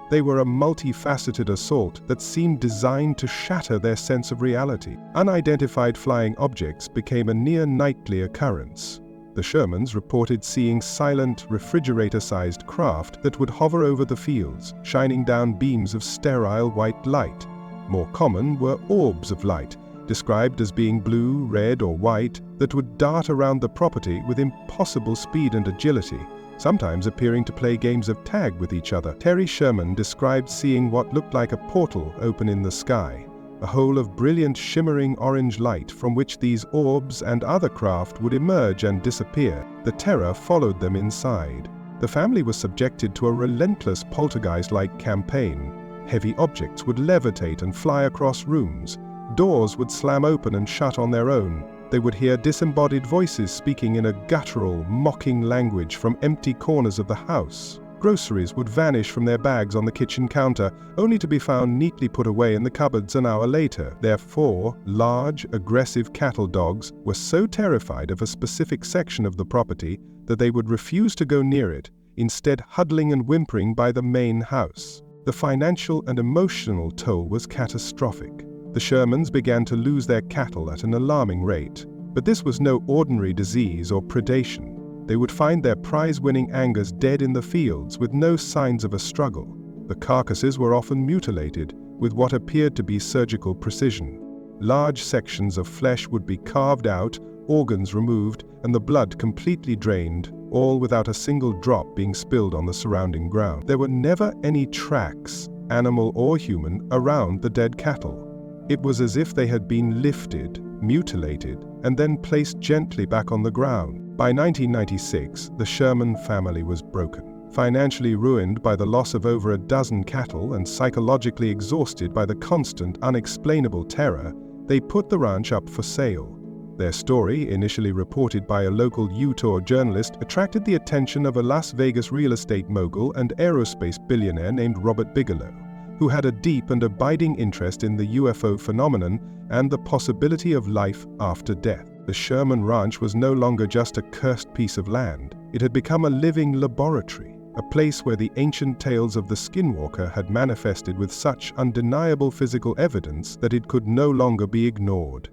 They were a multifaceted assault that seemed designed to shatter their sense of reality. Unidentified flying objects became a near-nightly occurrence. The Shermans reported seeing silent, refrigerator-sized craft that would hover over the fields, shining down beams of sterile white light. More common were orbs of light, described as being blue, red, or white, that would dart around the property with impossible speed and agility, sometimes appearing to play games of tag with each other. Terry Sherman described seeing what looked like a portal open in the sky, a hole of brilliant shimmering orange light from which these orbs and other craft would emerge and disappear. The terror followed them inside. The family was subjected to a relentless poltergeist-like campaign. Heavy objects would levitate and fly across rooms. Doors would slam open and shut on their own. They would hear disembodied voices speaking in a guttural, mocking language from empty corners of the house. Groceries would vanish from their bags on the kitchen counter, only to be found neatly put away in the cupboards an hour later. Their 4 large, aggressive cattle dogs were so terrified of a specific section of the property that they would refuse to go near it, instead huddling and whimpering by the main house. The financial and emotional toll was catastrophic. The Shermans began to lose their cattle at an alarming rate. But this was no ordinary disease or predation. They would find their prize-winning Angus dead in the fields with no signs of a struggle. The carcasses were often mutilated with what appeared to be surgical precision. Large sections of flesh would be carved out, organs removed, and the blood completely drained, all without a single drop being spilled on the surrounding ground. There were never any tracks, animal or human, around the dead cattle. It was as if they had been lifted, mutilated, and then placed gently back on the ground. By 1996, the Sherman family was broken. Financially ruined by the loss of over a dozen cattle and psychologically exhausted by the constant, unexplainable terror, they put the ranch up for sale. Their story, initially reported by a local Utah journalist, attracted the attention of a Las Vegas real estate mogul and aerospace billionaire named Robert Bigelow, who had a deep and abiding interest in the UFO phenomenon and the possibility of life after death. The Sherman Ranch was no longer just a cursed piece of land. It had become a living laboratory, a place where the ancient tales of the Skinwalker had manifested with such undeniable physical evidence that it could no longer be ignored.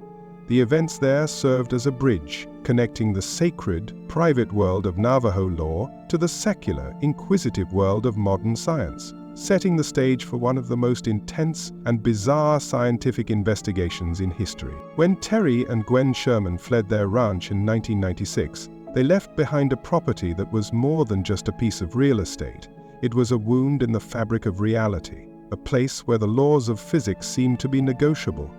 The events there served as a bridge, connecting the sacred, private world of Navajo lore to the secular, inquisitive world of modern science, setting the stage for one of the most intense and bizarre scientific investigations in history. When Terry and Gwen Sherman fled their ranch in 1996, they left behind a property that was more than just a piece of real estate. It was a wound in the fabric of reality, a place where the laws of physics seemed to be negotiable.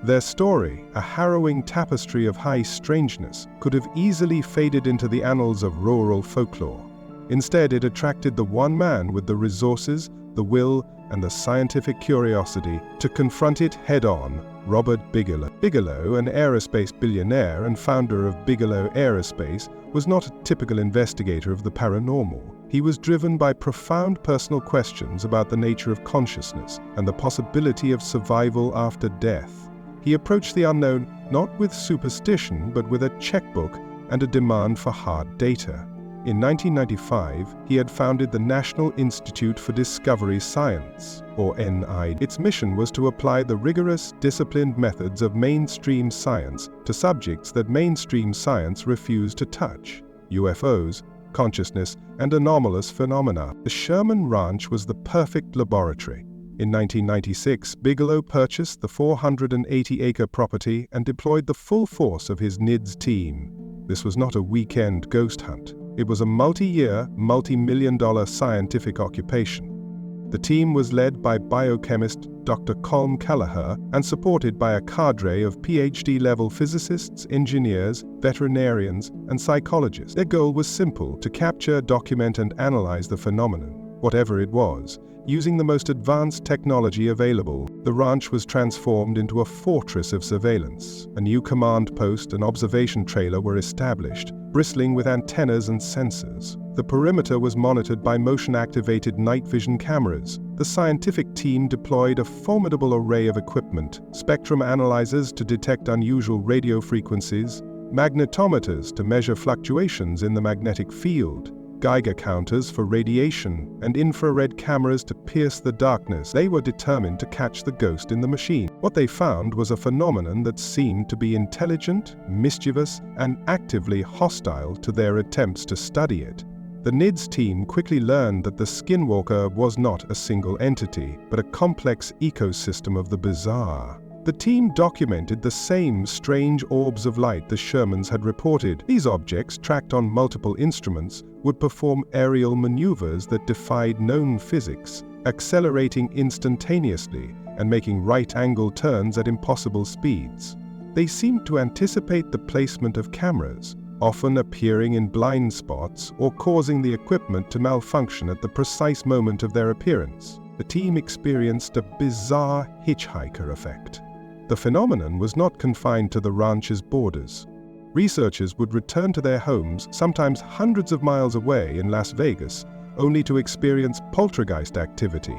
Their story, a harrowing tapestry of high strangeness, could have easily faded into the annals of rural folklore. Instead, it attracted the one man with the resources, the will, and the scientific curiosity to confront it head-on: Robert Bigelow. Bigelow, an aerospace billionaire and founder of Bigelow Aerospace, was not a typical investigator of the paranormal. He was driven by profound personal questions about the nature of consciousness and the possibility of survival after death. He approached the unknown not with superstition, but with a checkbook and a demand for hard data. In 1995, he had founded the National Institute for Discovery Science, or NID. Its mission was to apply the rigorous, disciplined methods of mainstream science to subjects that mainstream science refused to touch: UFOs, consciousness, and anomalous phenomena. The Sherman Ranch was the perfect laboratory. In 1996, Bigelow purchased the 480-acre property and deployed the full force of his NIDS team. This was not a weekend ghost hunt. It was a multi-year, multi-million-dollar scientific occupation. The team was led by biochemist Dr. Colm Kelleher and supported by a cadre of PhD-level physicists, engineers, veterinarians, and psychologists. Their goal was simple: to capture, document, and analyze the phenomenon, whatever it was. Using the most advanced technology available, the ranch was transformed into a fortress of surveillance. A new command post and observation trailer were established, bristling with antennas and sensors. The perimeter was monitored by motion-activated night vision cameras. The scientific team deployed a formidable array of equipment: spectrum analyzers to detect unusual radio frequencies, magnetometers to measure fluctuations in the magnetic field, Geiger counters for radiation, and infrared cameras to pierce the darkness. They were determined to catch the ghost in the machine. What they found was a phenomenon that seemed to be intelligent, mischievous, and actively hostile to their attempts to study it. The NIDS team quickly learned that the Skinwalker was not a single entity, but a complex ecosystem of the bizarre. The team documented the same strange orbs of light the Shermans had reported. These objects, tracked on multiple instruments, would perform aerial maneuvers that defied known physics, accelerating instantaneously and making right-angle turns at impossible speeds. They seemed to anticipate the placement of cameras, often appearing in blind spots or causing the equipment to malfunction at the precise moment of their appearance. The team experienced a bizarre hitchhiker effect. The phenomenon was not confined to the ranch's borders. Researchers would return to their homes, sometimes hundreds of miles away in Las Vegas, only to experience poltergeist activity.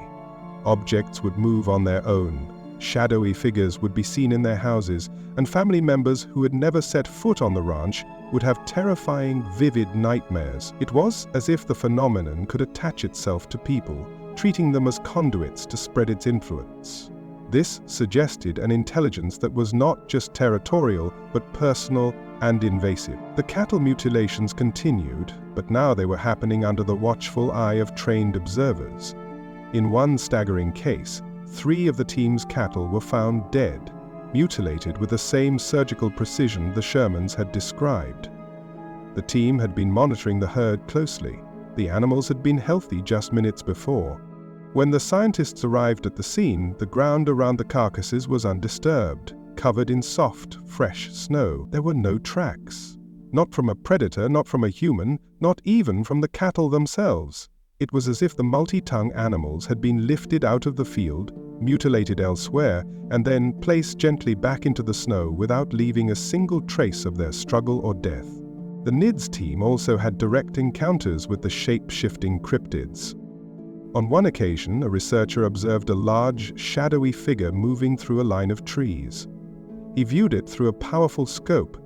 Objects would move on their own. Shadowy figures would be seen in their houses, and family members who had never set foot on the ranch would have terrifying, vivid nightmares. It was as if the phenomenon could attach itself to people, treating them as conduits to spread its influence. This suggested an intelligence that was not just territorial, but personal and invasive. The cattle mutilations continued, but now they were happening under the watchful eye of trained observers. In one staggering case, 3 of the team's cattle were found dead, mutilated with the same surgical precision the Shermans had described. The team had been monitoring the herd closely. The animals had been healthy just minutes before. When the scientists arrived at the scene, the ground around the carcasses was undisturbed, covered in soft, fresh snow. There were no tracks. Not from a predator, not from a human, not even from the cattle themselves. It was as if the multi-tongue animals had been lifted out of the field, mutilated elsewhere, and then placed gently back into the snow without leaving a single trace of their struggle or death. The NIDS team also had direct encounters with the shape-shifting cryptids. On one occasion, a researcher observed a large, shadowy figure moving through a line of trees. He viewed it through a powerful scope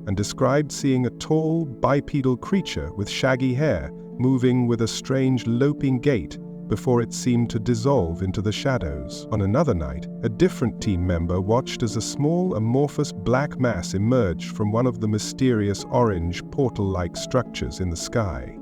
and described seeing a tall, bipedal creature with shaggy hair moving with a strange, loping gait before it seemed to dissolve into the shadows. On another night, a different team member watched as a small, amorphous black mass emerged from one of the mysterious orange, portal-like structures in the sky.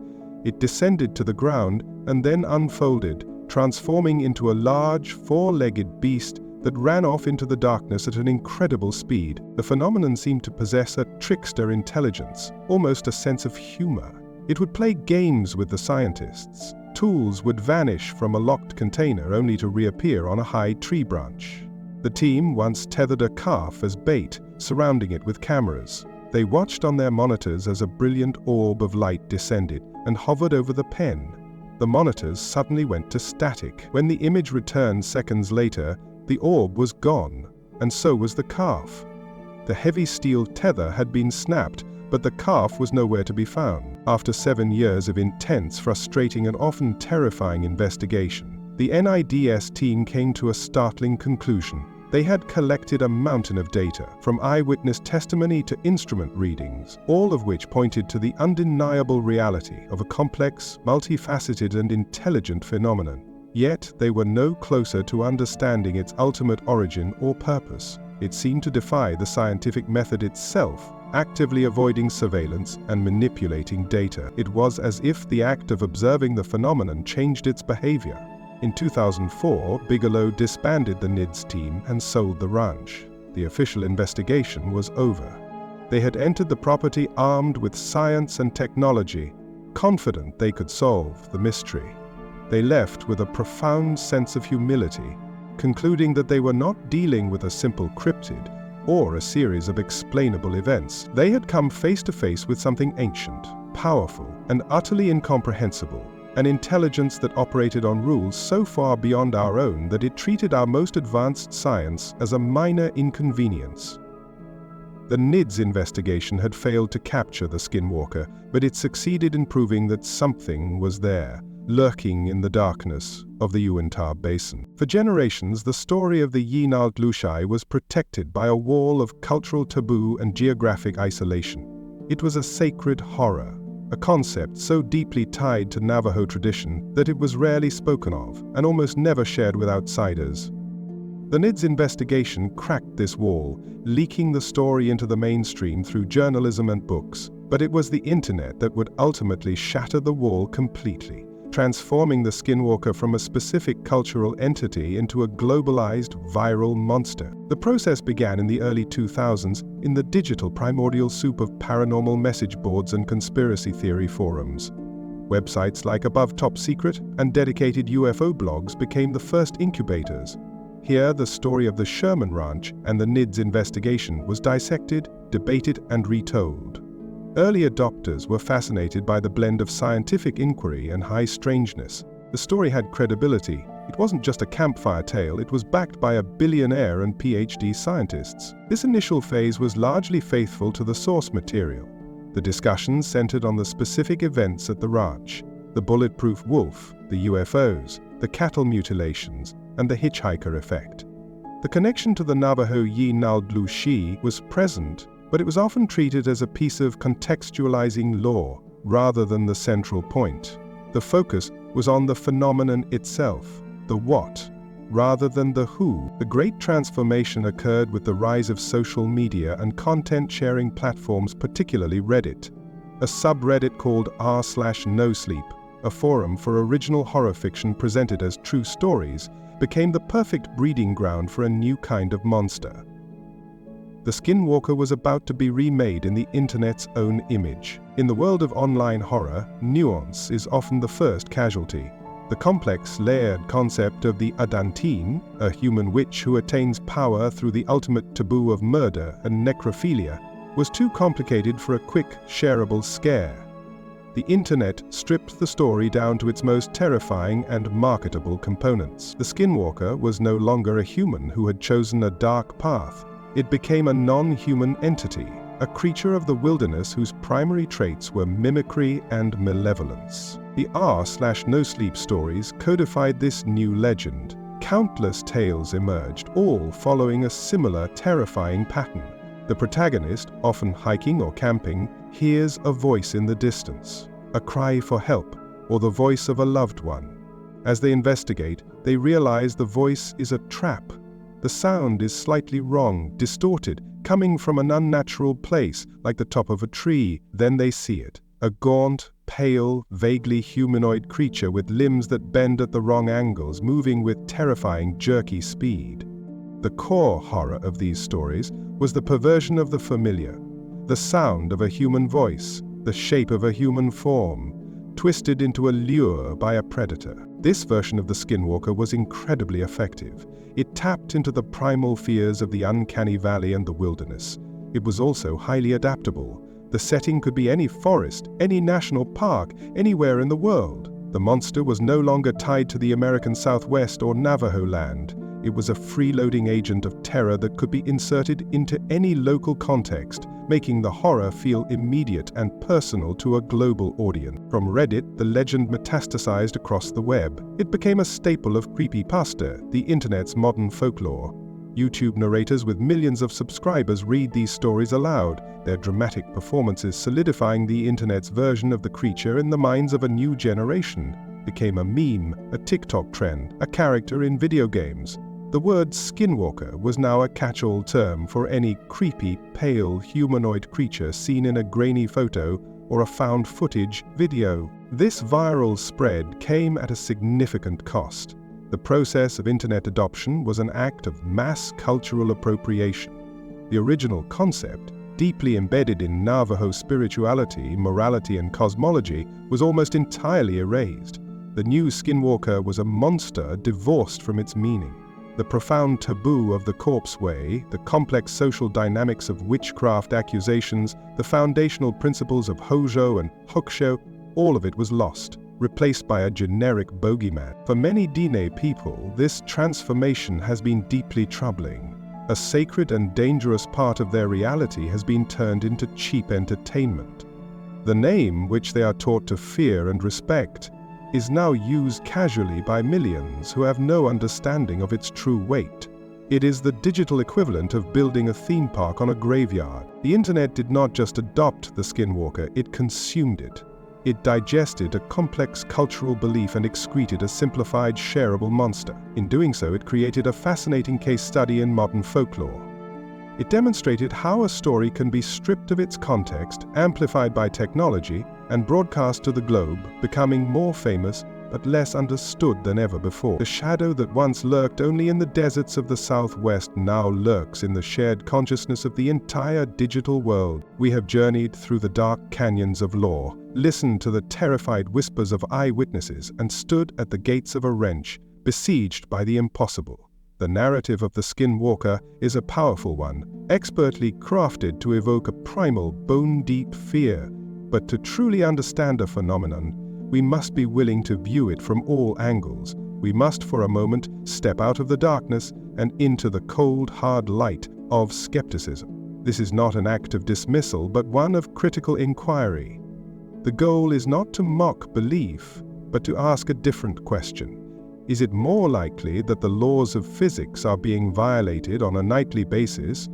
It descended to the ground and then unfolded, transforming into a large, 4-legged beast that ran off into the darkness at an incredible speed. The phenomenon seemed to possess a trickster intelligence, almost a sense of humor. It would play games with the scientists. Tools would vanish from a locked container only to reappear on a high tree branch. The team once tethered a calf as bait, surrounding it with cameras. They watched on their monitors as a brilliant orb of light descended and hovered over the pen. The monitors suddenly went to static. When the image returned seconds later, the orb was gone, and so was the calf. The heavy steel tether had been snapped, but the calf was nowhere to be found. After 7 years of intense, frustrating, and often terrifying investigation, the NIDS team came to a startling conclusion. They had collected a mountain of data, from eyewitness testimony to instrument readings, all of which pointed to the undeniable reality of a complex, multifaceted, and intelligent phenomenon. Yet, they were no closer to understanding its ultimate origin or purpose. It seemed to defy the scientific method itself, actively avoiding surveillance and manipulating data. It was as if the act of observing the phenomenon changed its behavior. In 2004, Bigelow disbanded the NIDS team and sold the ranch. The official investigation was over. They had entered the property armed with science and technology, confident they could solve the mystery. They left with a profound sense of humility, concluding that they were not dealing with a simple cryptid or a series of explainable events. They had come face to face with something ancient, powerful, and utterly incomprehensible. An intelligence that operated on rules so far beyond our own that it treated our most advanced science as a minor inconvenience. The NIDS investigation had failed to capture the Skinwalker, but it succeeded in proving that something was there, lurking in the darkness of the Uinta Basin. For generations, the story of the Yinalt Lushai was protected by a wall of cultural taboo and geographic isolation. It was a sacred horror, a concept so deeply tied to Navajo tradition that it was rarely spoken of and almost never shared with outsiders. The NIDS investigation cracked this wall, leaking the story into the mainstream through journalism and books, but it was the internet that would ultimately shatter the wall completely, transforming the Skinwalker from a specific cultural entity into a globalized, viral monster. The process began in the early 2000s in the digital primordial soup of paranormal message boards and conspiracy theory forums. Websites like Above Top Secret and dedicated UFO blogs became the first incubators. Here, the story of the Sherman Ranch and the NIDS investigation was dissected, debated, and retold. Early adopters were fascinated by the blend of scientific inquiry and high strangeness. The story had credibility. It wasn't just a campfire tale, it was backed by a billionaire and PhD scientists. This initial phase was largely faithful to the source material. The discussions centered on the specific events at the ranch: the bulletproof wolf, the UFOs, the cattle mutilations, and the hitchhiker effect. The connection to the Navajo Yinalt was present, but it was often treated as a piece of contextualizing lore rather than the central point. The focus was on the phenomenon itself, the what, rather than the who. The great transformation occurred with the rise of social media and content-sharing platforms, particularly Reddit. A subreddit called r/nosleep, a forum for original horror fiction presented as true stories, became the perfect breeding ground for a new kind of monster. The Skinwalker was about to be remade in the internet's own image. In the world of online horror, nuance is often the first casualty. The complex, layered concept of the Adantine, a human witch who attains power through the ultimate taboo of murder and necrophilia, was too complicated for a quick, shareable scare. The internet stripped the story down to its most terrifying and marketable components. The Skinwalker was no longer a human who had chosen a dark path. It became a non-human entity, a creature of the wilderness whose primary traits were mimicry and malevolence. The r/nosleep stories codified this new legend. Countless tales emerged, all following a similar terrifying pattern. The protagonist, often hiking or camping, hears a voice in the distance, a cry for help, or the voice of a loved one. As they investigate, they realize the voice is a trap. The sound is slightly wrong, distorted, coming from an unnatural place, like the top of a tree. Then they see it. A gaunt, pale, vaguely humanoid creature with limbs that bend at the wrong angles, moving with terrifying, jerky speed. The core horror of these stories was the perversion of the familiar, the sound of a human voice, the shape of a human form, twisted into a lure by a predator. This version of the Skinwalker was incredibly effective. It tapped into the primal fears of the uncanny valley and the wilderness. It was also highly adaptable. The setting could be any forest, any national park, anywhere in the world. The monster was no longer tied to the American Southwest or Navajo land. It was a freeloading agent of terror that could be inserted into any local context, making the horror feel immediate and personal to a global audience. From Reddit, the legend metastasized across the web. It became a staple of creepypasta, the internet's modern folklore. YouTube narrators with millions of subscribers read these stories aloud, their dramatic performances solidifying the internet's version of the creature in the minds of a new generation. Became a meme, a TikTok trend, a character in video games. The word Skinwalker was now a catch-all term for any creepy, pale, humanoid creature seen in a grainy photo or a found footage video. This viral spread came at a significant cost. The process of internet adoption was an act of mass cultural appropriation. The original concept, deeply embedded in Navajo spirituality, morality, and cosmology, was almost entirely erased. The new Skinwalker was a monster divorced from its meaning. The profound taboo of the corpse way, the complex social dynamics of witchcraft accusations, the foundational principles of Hojo and Hokusho, all of it was lost, replaced by a generic bogeyman. For many Diné people, this transformation has been deeply troubling. A sacred and dangerous part of their reality has been turned into cheap entertainment. The name, which they are taught to fear and respect, is now used casually by millions who have no understanding of its true weight. It is the digital equivalent of building a theme park on a graveyard. The internet did not just adopt the Skinwalker, it consumed it. It digested a complex cultural belief and excreted a simplified, shareable monster. In doing so, it created a fascinating case study in modern folklore. It demonstrated how a story can be stripped of its context, amplified by technology, and broadcast to the globe, becoming more famous but less understood than ever before. The shadow that once lurked only in the deserts of the Southwest now lurks in the shared consciousness of the entire digital world. We have journeyed through the dark canyons of lore, listened to the terrified whispers of eyewitnesses, and stood at the gates of a wrench, besieged by the impossible. The narrative of the Skinwalker is a powerful one, expertly crafted to evoke a primal, bone-deep fear. But to truly understand a phenomenon, we must be willing to view it from all angles. We must, for a moment, step out of the darkness and into the cold, hard light of skepticism. This is not an act of dismissal, but one of critical inquiry. The goal is not to mock belief, but to ask a different question. Is it more likely that the laws of physics are being violated on a nightly basis,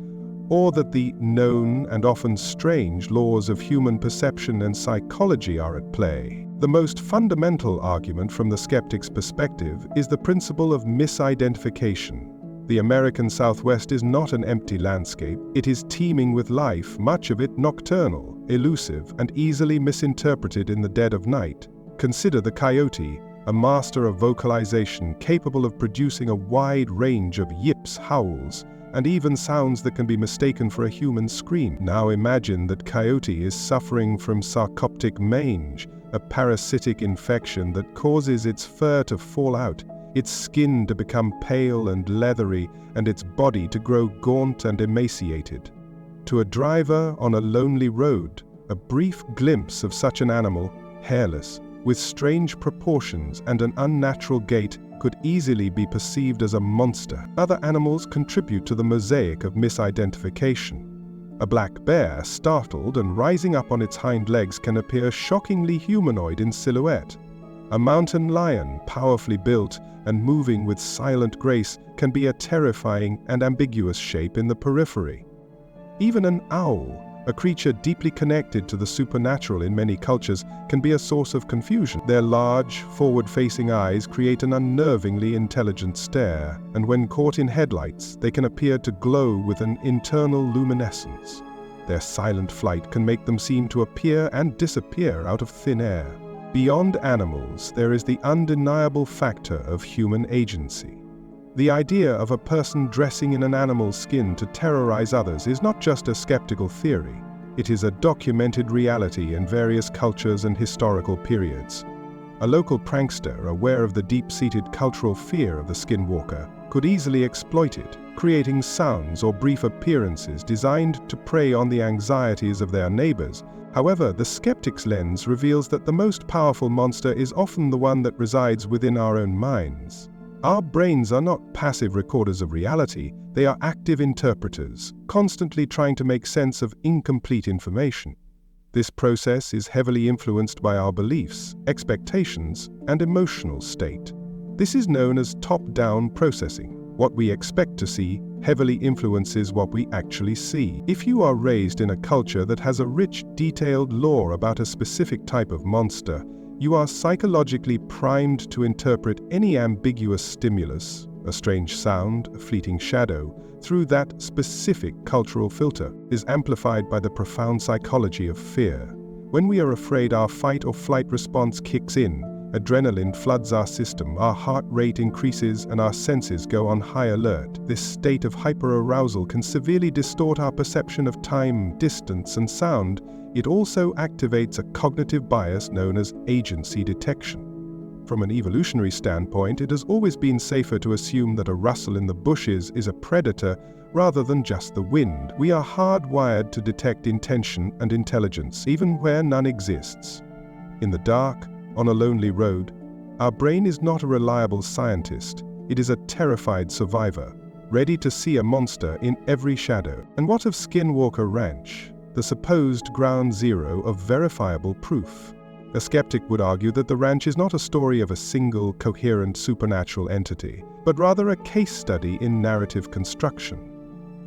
or that the known and often strange laws of human perception and psychology are at play? The most fundamental argument from the skeptic's perspective is the principle of misidentification. The American Southwest is not an empty landscape. It is teeming with life, much of it nocturnal, elusive, and easily misinterpreted in the dead of night. Consider the coyote, a master of vocalization capable of producing a wide range of yips, howls, and even sounds that can be mistaken for a human scream. Now imagine that coyote is suffering from sarcoptic mange, a parasitic infection that causes its fur to fall out, its skin to become pale and leathery, and its body to grow gaunt and emaciated. To a driver on a lonely road, a brief glimpse of such an animal, hairless, with strange proportions and an unnatural gait, could easily be perceived as a monster. Other animals contribute to the mosaic of misidentification. A black bear, startled and rising up on its hind legs, can appear shockingly humanoid in silhouette. A mountain lion, powerfully built and moving with silent grace, can be a terrifying and ambiguous shape in the periphery. Even an owl, a creature deeply connected to the supernatural in many cultures, can be a source of confusion. Their large, forward-facing eyes create an unnervingly intelligent stare, and when caught in headlights, they can appear to glow with an internal luminescence. Their silent flight can make them seem to appear and disappear out of thin air. Beyond animals, there is the undeniable factor of human agency. The idea of a person dressing in an animal's skin to terrorize others is not just a skeptical theory. It is a documented reality in various cultures and historical periods. A local prankster, aware of the deep-seated cultural fear of the Skinwalker, could easily exploit it, creating sounds or brief appearances designed to prey on the anxieties of their neighbors. However, the skeptic's lens reveals that the most powerful monster is often the one that resides within our own minds. Our brains are not passive recorders of reality, they are active interpreters, constantly trying to make sense of incomplete information. This process is heavily influenced by our beliefs, expectations, and emotional state. This is known as top-down processing. What we expect to see heavily influences what we actually see. If you are raised in a culture that has a rich, detailed lore about a specific type of monster, you are psychologically primed to interpret any ambiguous stimulus, a strange sound, a fleeting shadow, through that specific cultural filter, is amplified by the profound psychology of fear. When we are afraid, our fight or flight response kicks in, adrenaline floods our system, our heart rate increases, and our senses go on high alert. This state of hyperarousal can severely distort our perception of time, distance, and sound. It also activates a cognitive bias known as agency detection. From an evolutionary standpoint, it has always been safer to assume that a rustle in the bushes is a predator rather than just the wind. We are hardwired to detect intention and intelligence, even where none exists. In the dark, on a lonely road, our brain is not a reliable scientist. It is a terrified survivor, ready to see a monster in every shadow. And what of Skinwalker Ranch, the supposed ground zero of verifiable proof? A skeptic would argue that the ranch is not a story of a single, coherent supernatural entity, but rather a case study in narrative construction.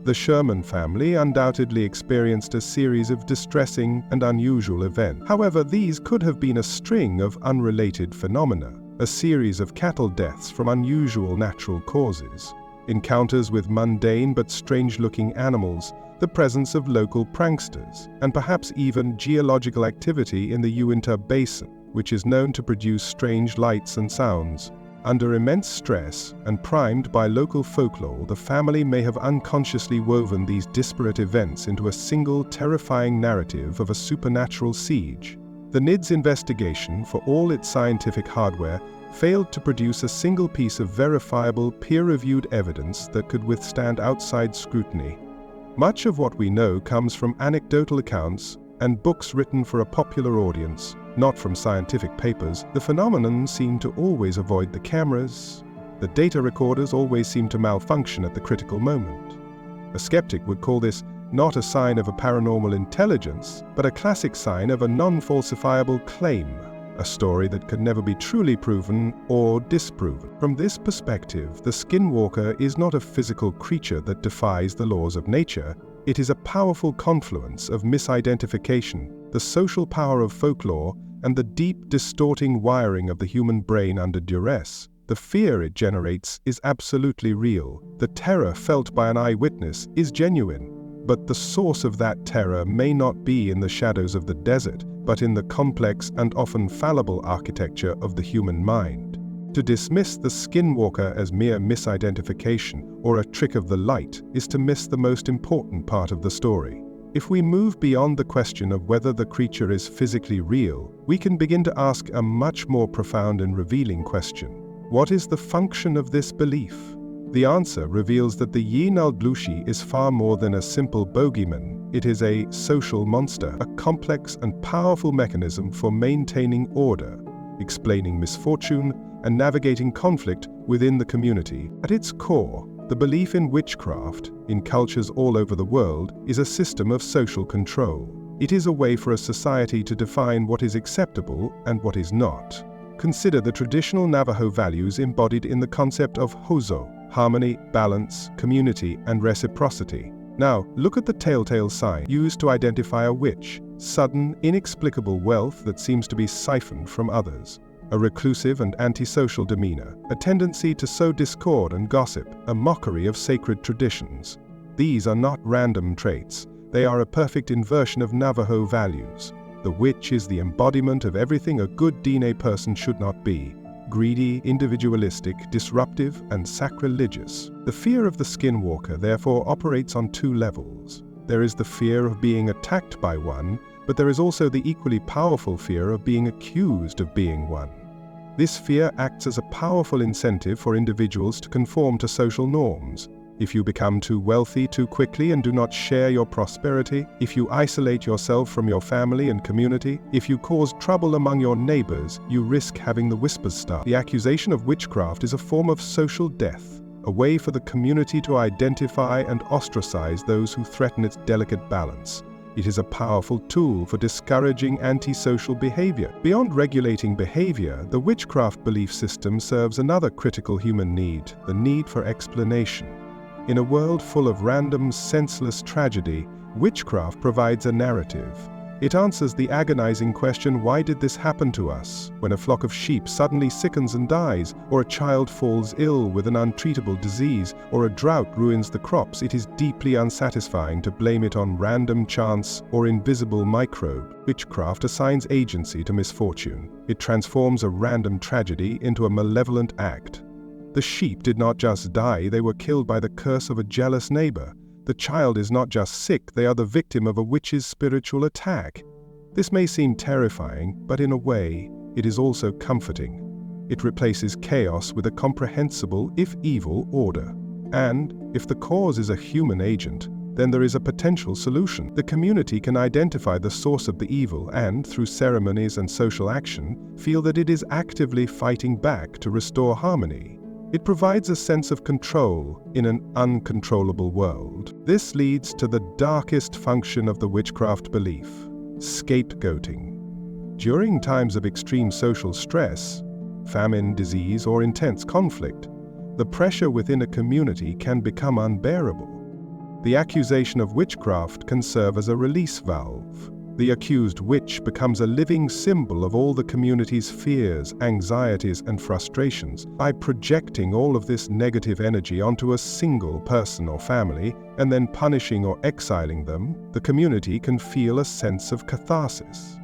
The Sherman family undoubtedly experienced a series of distressing and unusual events. However, these could have been a string of unrelated phenomena, a series of cattle deaths from unusual natural causes, encounters with mundane but strange-looking animals, the presence of local pranksters, and perhaps even geological activity in the Uinta Basin, which is known to produce strange lights and sounds. Under immense stress and primed by local folklore, the family may have unconsciously woven these disparate events into a single terrifying narrative of a supernatural siege. The NID's investigation, for all its scientific hardware, failed to produce a single piece of verifiable, peer-reviewed evidence that could withstand outside scrutiny. Much of what we know comes from anecdotal accounts and books written for a popular audience, not from scientific papers. The phenomenon seemed to always avoid the cameras. The data recorders always seemed to malfunction at the critical moment. A skeptic would call this not a sign of a paranormal intelligence, but a classic sign of a non-falsifiable claim, a story that could never be truly proven or disproven. From this perspective, the Skinwalker is not a physical creature that defies the laws of nature. It is a powerful confluence of misidentification, the social power of folklore, and the deep, distorting wiring of the human brain under duress. The fear it generates is absolutely real. The terror felt by an eyewitness is genuine. But the source of that terror may not be in the shadows of the desert, but in the complex and often fallible architecture of the human mind. To dismiss the Skinwalker as mere misidentification or a trick of the light is to miss the most important part of the story. If we move beyond the question of whether the creature is physically real, we can begin to ask a much more profound and revealing question. What is the function of this belief? The answer reveals that the Yi-Nal-Dlushi is far more than a simple bogeyman. It is a social monster, a complex and powerful mechanism for maintaining order, explaining misfortune, and navigating conflict within the community. At its core, the belief in witchcraft, in cultures all over the world, is a system of social control. It is a way for a society to define what is acceptable and what is not. Consider the traditional Navajo values embodied in the concept of Hozo: harmony, balance, community, and reciprocity. Now, look at the telltale sign used to identify a witch: sudden, inexplicable wealth that seems to be siphoned from others, a reclusive and antisocial demeanor, a tendency to sow discord and gossip, a mockery of sacred traditions. These are not random traits. They are a perfect inversion of Navajo values. The witch is the embodiment of everything a good DNA person should not be: greedy, individualistic, disruptive, and sacrilegious. The fear of the Skinwalker therefore operates on two levels. There is the fear of being attacked by one, but there is also the equally powerful fear of being accused of being one. This fear acts as a powerful incentive for individuals to conform to social norms. If you become too wealthy too quickly and do not share your prosperity, if you isolate yourself from your family and community, if you cause trouble among your neighbors, you risk having the whispers start. The accusation of witchcraft is a form of social death, a way for the community to identify and ostracize those who threaten its delicate balance. It is a powerful tool for discouraging antisocial behavior. Beyond regulating behavior, the witchcraft belief system serves another critical human need, the need for explanation. In a world full of random, senseless tragedy, witchcraft provides a narrative. It answers the agonizing question, why did this happen to us? When a flock of sheep suddenly sickens and dies, or a child falls ill with an untreatable disease, or a drought ruins the crops, it is deeply unsatisfying to blame it on random chance or invisible microbe. Witchcraft assigns agency to misfortune. It transforms a random tragedy into a malevolent act. The sheep did not just die, they were killed by the curse of a jealous neighbor. The child is not just sick, they are the victim of a witch's spiritual attack. This may seem terrifying, but in a way, it is also comforting. It replaces chaos with a comprehensible, if evil, order. And, if the cause is a human agent, then there is a potential solution. The community can identify the source of the evil and, through ceremonies and social action, feel that it is actively fighting back to restore harmony. It provides a sense of control in an uncontrollable world. This leads to the darkest function of the witchcraft belief: scapegoating. During times of extreme social stress, famine, disease, or intense conflict, the pressure within a community can become unbearable. The accusation of witchcraft can serve as a release valve. The accused witch becomes a living symbol of all the community's fears, anxieties, and frustrations. By projecting all of this negative energy onto a single person or family, and then punishing or exiling them, the community can feel a sense of catharsis.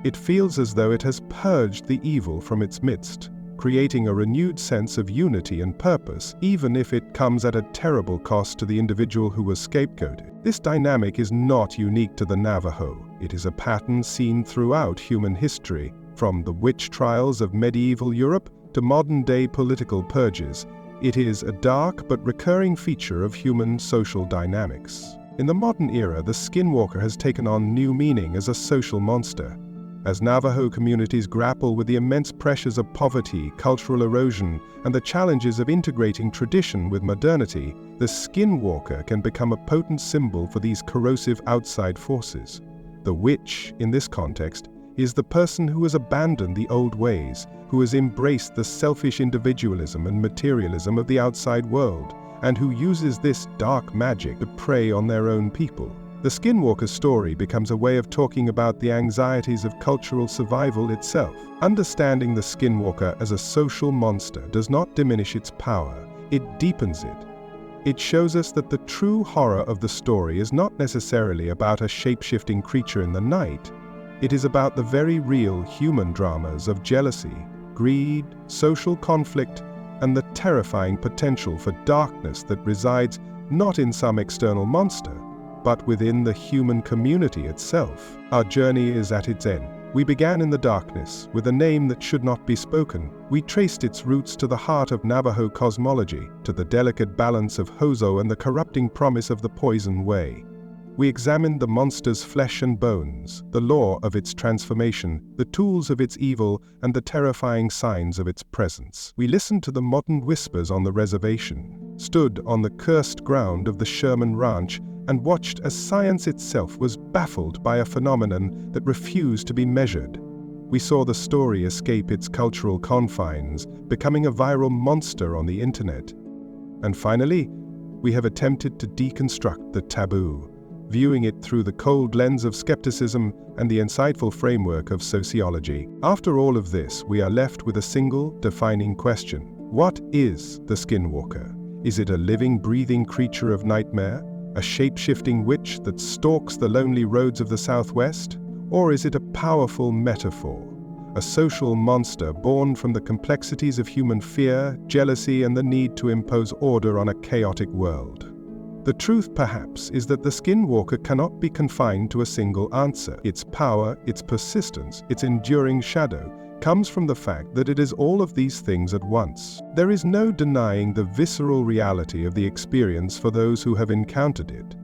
It feels as though it has purged the evil from its midst, creating a renewed sense of unity and purpose, even if it comes at a terrible cost to the individual who was scapegoated. This dynamic is not unique to the Navajo. It is a pattern seen throughout human history, from the witch trials of medieval Europe to modern-day political purges. It is a dark but recurring feature of human social dynamics. In the modern era, the Skinwalker has taken on new meaning as a social monster. As Navajo communities grapple with the immense pressures of poverty, cultural erosion, and the challenges of integrating tradition with modernity, the Skinwalker can become a potent symbol for these corrosive outside forces. The witch, in this context, is the person who has abandoned the old ways, who has embraced the selfish individualism and materialism of the outside world, and who uses this dark magic to prey on their own people. The Skinwalker story becomes a way of talking about the anxieties of cultural survival itself. Understanding the Skinwalker as a social monster does not diminish its power, it deepens it. It shows us that the true horror of the story is not necessarily about a shape-shifting creature in the night. It is about the very real human dramas of jealousy, greed, social conflict, and the terrifying potential for darkness that resides not in some external monster, but within the human community itself. Our journey is at its end. We began in the darkness, with a name that should not be spoken. We traced its roots to the heart of Navajo cosmology, to the delicate balance of Hozo and the corrupting promise of the Poison Way. We examined the monster's flesh and bones, the law of its transformation, the tools of its evil, and the terrifying signs of its presence. We listened to the modern whispers on the reservation, stood on the cursed ground of the Sherman Ranch, and watched as science itself was baffled by a phenomenon that refused to be measured. We saw the story escape its cultural confines, becoming a viral monster on the internet. And finally, we have attempted to deconstruct the taboo, viewing it through the cold lens of skepticism and the insightful framework of sociology. After all of this, we are left with a single, defining question. What is the Skinwalker? Is it a living, breathing creature of nightmare? A shape-shifting witch that stalks the lonely roads of the Southwest? Or is it a powerful metaphor, a social monster born from the complexities of human fear, jealousy, and the need to impose order on a chaotic world? The truth, perhaps, is that the Skinwalker cannot be confined to a single answer. Its power, its persistence, its enduring shadow comes from the fact that it is all of these things at once. There is no denying the visceral reality of the experience for those who have encountered it.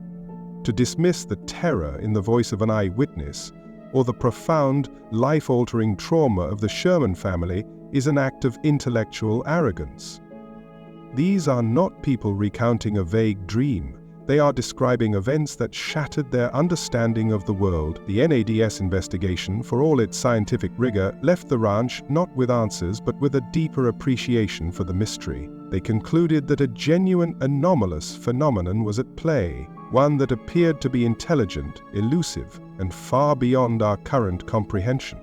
To dismiss the terror in the voice of an eyewitness, or the profound, life-altering trauma of the Sherman family, is an act of intellectual arrogance. These are not people recounting a vague dream. They are describing events that shattered their understanding of the world. The NADS investigation, for all its scientific rigor, left the ranch not with answers but with a deeper appreciation for the mystery. They concluded that a genuine anomalous phenomenon was at play, one that appeared to be intelligent, elusive, and far beyond our current comprehension.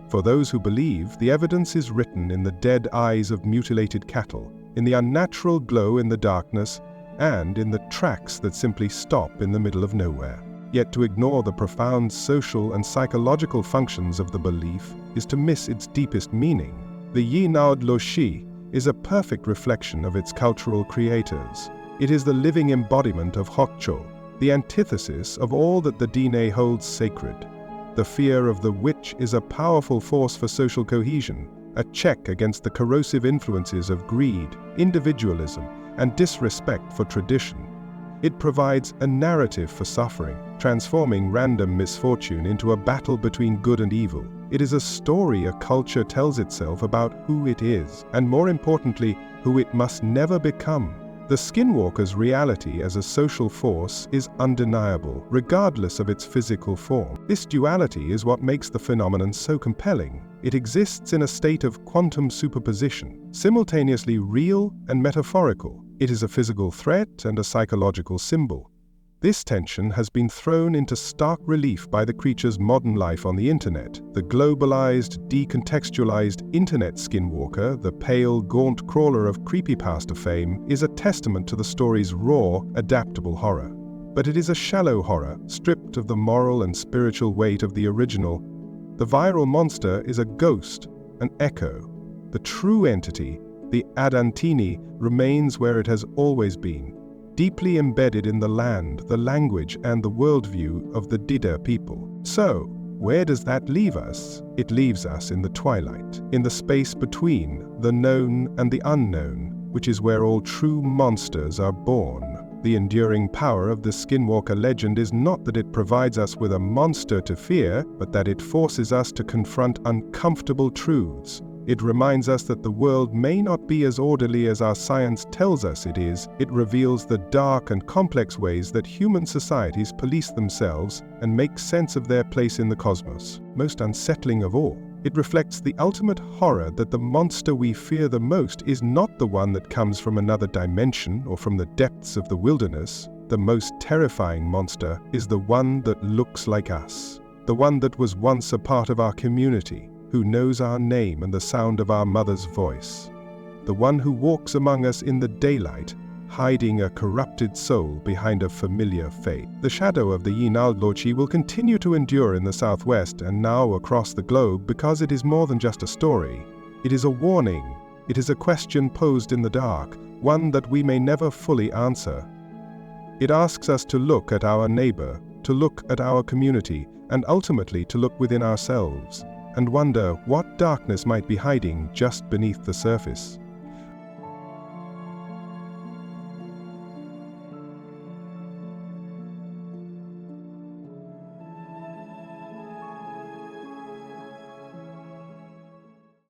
For those who believe, the evidence is written in the dead eyes of mutilated cattle, in the unnatural glow in the darkness, and in the tracks that simply stop in the middle of nowhere. Yet to ignore the profound social and psychological functions of the belief is to miss its deepest meaning. The Yi Naod Lo Shi is a perfect reflection of its cultural creators. It is the living embodiment of Hokcho, the antithesis of all that the Diné holds sacred. The fear of the witch is a powerful force for social cohesion, a check against the corrosive influences of greed, individualism, and disrespect for tradition. It provides a narrative for suffering, transforming random misfortune into a battle between good and evil. It is a story a culture tells itself about who it is, and more importantly, who it must never become. The Skinwalker's reality as a social force is undeniable, regardless of its physical form. This duality is what makes the phenomenon so compelling. It exists in a state of quantum superposition, simultaneously real and metaphorical. It is a physical threat and a psychological symbol. This tension has been thrown into stark relief by the creature's modern life on the internet. The globalized, decontextualized internet Skinwalker, the pale, gaunt crawler of creepypasta fame, is a testament to the story's raw, adaptable horror. But it is a shallow horror, stripped of the moral and spiritual weight of the original. The viral monster is a ghost, an echo. The true entity, the Adantini, remains where it has always been, deeply embedded in the land, the language, and the worldview of the Dida people. So, where does that leave us? It leaves us in the twilight, in the space between the known and the unknown, which is where all true monsters are born. The enduring power of the Skinwalker legend is not that it provides us with a monster to fear, but that it forces us to confront uncomfortable truths. It reminds us that the world may not be as orderly as our science tells us it is. It reveals the dark and complex ways that human societies police themselves and make sense of their place in the cosmos. Most unsettling of all, it reflects the ultimate horror that the monster we fear the most is not the one that comes from another dimension or from the depths of the wilderness. The most terrifying monster is the one that looks like us, the one that was once a part of our community, who knows our name and the sound of our mother's voice, the one who walks among us in the daylight, hiding a corrupted soul behind a familiar face. The shadow of the Yi Naod Lo Chi will continue to endure in the Southwest and now across the globe because it is more than just a story. It is a warning. It is a question posed in the dark, one that we may never fully answer. It asks us to look at our neighbor, to look at our community, and ultimately to look within ourselves, and wonder what darkness might be hiding just beneath the surface.